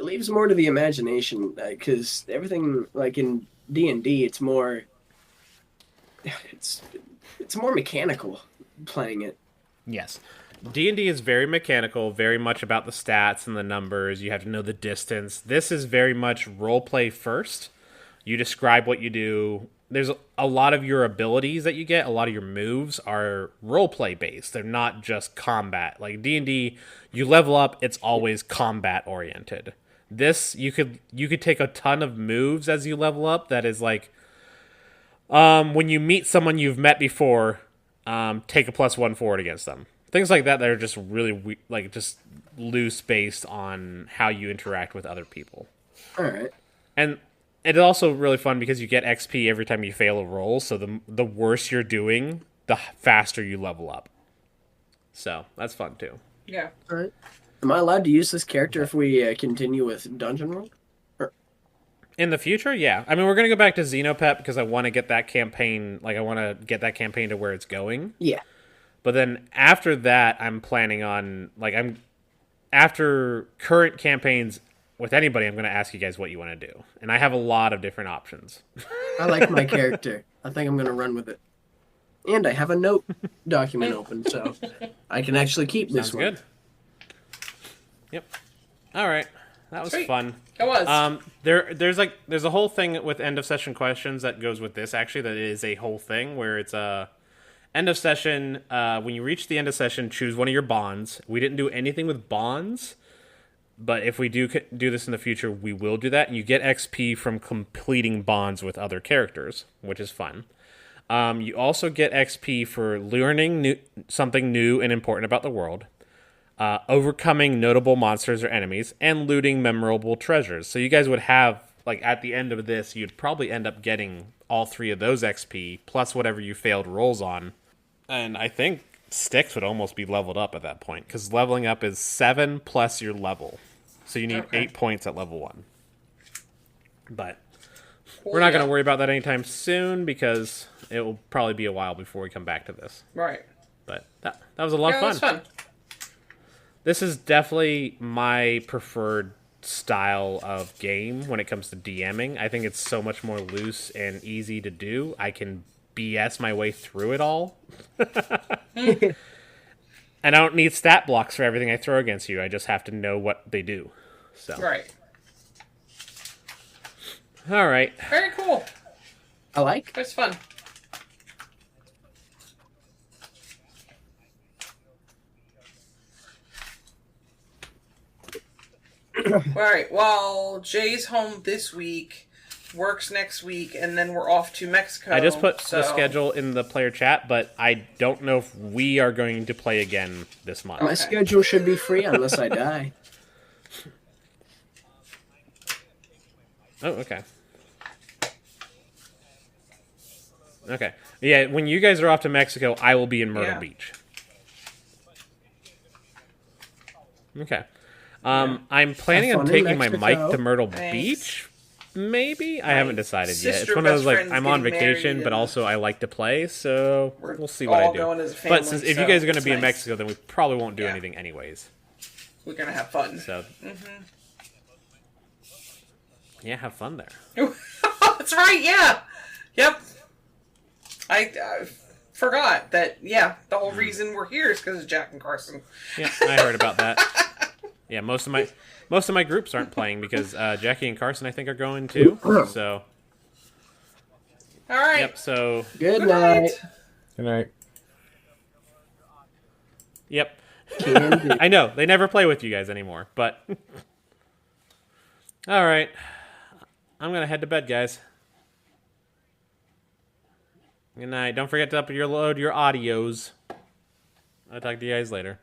leaves more to the imagination, because everything, like in D&D, it's more mechanical playing it. Yes. D&D is very mechanical, very much about the stats and the numbers. You have to know the distance. This is very much roleplay first. You describe what you do. There's a lot of your abilities that you get, a lot of your moves are roleplay based. They're not just combat. Like D&D, you level up, it's always combat oriented. This, you could take a ton of moves as you level up that is like, when you meet someone you've met before, take a +1 forward against them. Things like that are just really just loose based on how you interact with other people. All right. And it's also really fun because you get XP every time you fail a roll, so the worse you're doing, the faster you level up. So, that's fun too. Yeah. All right. Am I allowed to use this character if we continue with Dungeon World? In the future, yeah. I mean, we're going to go back to Xenopep because I want to get that campaign, I want to get that campaign to where it's going. Yeah. But then after that, I'm planning on, after current campaigns with anybody, I'm going to ask you guys what you want to do. And I have a lot of different options. I like my character. I think I'm going to run with it. And I have a note document open, so I can actually keep this one. Sounds good. Yep. All right. That was fun. It was. There's a whole thing with end of session questions that goes with this, actually, that is a whole thing where it's a end of session. When you reach the end of session, choose one of your bonds. We didn't do anything with bonds, but if we do this in the future, we will do that. And you get XP from completing bonds with other characters, which is fun. You also get XP for learning something new and important about the world, overcoming notable monsters or enemies, and looting memorable treasures. So you guys would have, at the end of this, you'd probably end up getting all 3 of those XP, plus whatever you failed rolls on. And I think Styxx would almost be leveled up at that point, because leveling up is 7 plus your level. So you need 8 points at level 1. But we're not going to worry about that anytime soon, because it will probably be a while before we come back to this. Right. But that was a lot of fun. That was fun. This is definitely my preferred style of game when it comes to DMing. I think it's so much more loose and easy to do. I can BS my way through it all. And I don't need stat blocks for everything I throw against you. I just have to know what they do. So. Right. All right. Very cool. I like. It's fun. All right. Well, Jay's home this week, works next week, and then we're off to Mexico. I just put the schedule in the player chat, but I don't know if we are going to play again this month. My schedule should be free unless I die. Oh, okay. Okay. Yeah, when you guys are off to Mexico, I will be in Myrtle Beach. Okay. I'm planning on taking my mic to Myrtle Beach. Maybe I haven't decided yet. It's one of those like I'm on vacation, but also I like to play, so we'll see what I do. But since if you guys are going to be in Mexico, then we probably won't do anything anyways. We're gonna have fun. So. Yeah, have fun there. That's right. Yeah. Yep. I forgot that. Yeah, the whole reason we're here is because of Jack and Carson. Yeah, I heard about that. Yeah, most of my groups aren't playing because Jackie and Carson I think are going too. So. All right. Yep. So. Good night. Good night. Yep. I know they never play with you guys anymore, but. All right. I'm gonna head to bed, guys. Good night. Don't forget to upload your audios. I'll talk to you guys later.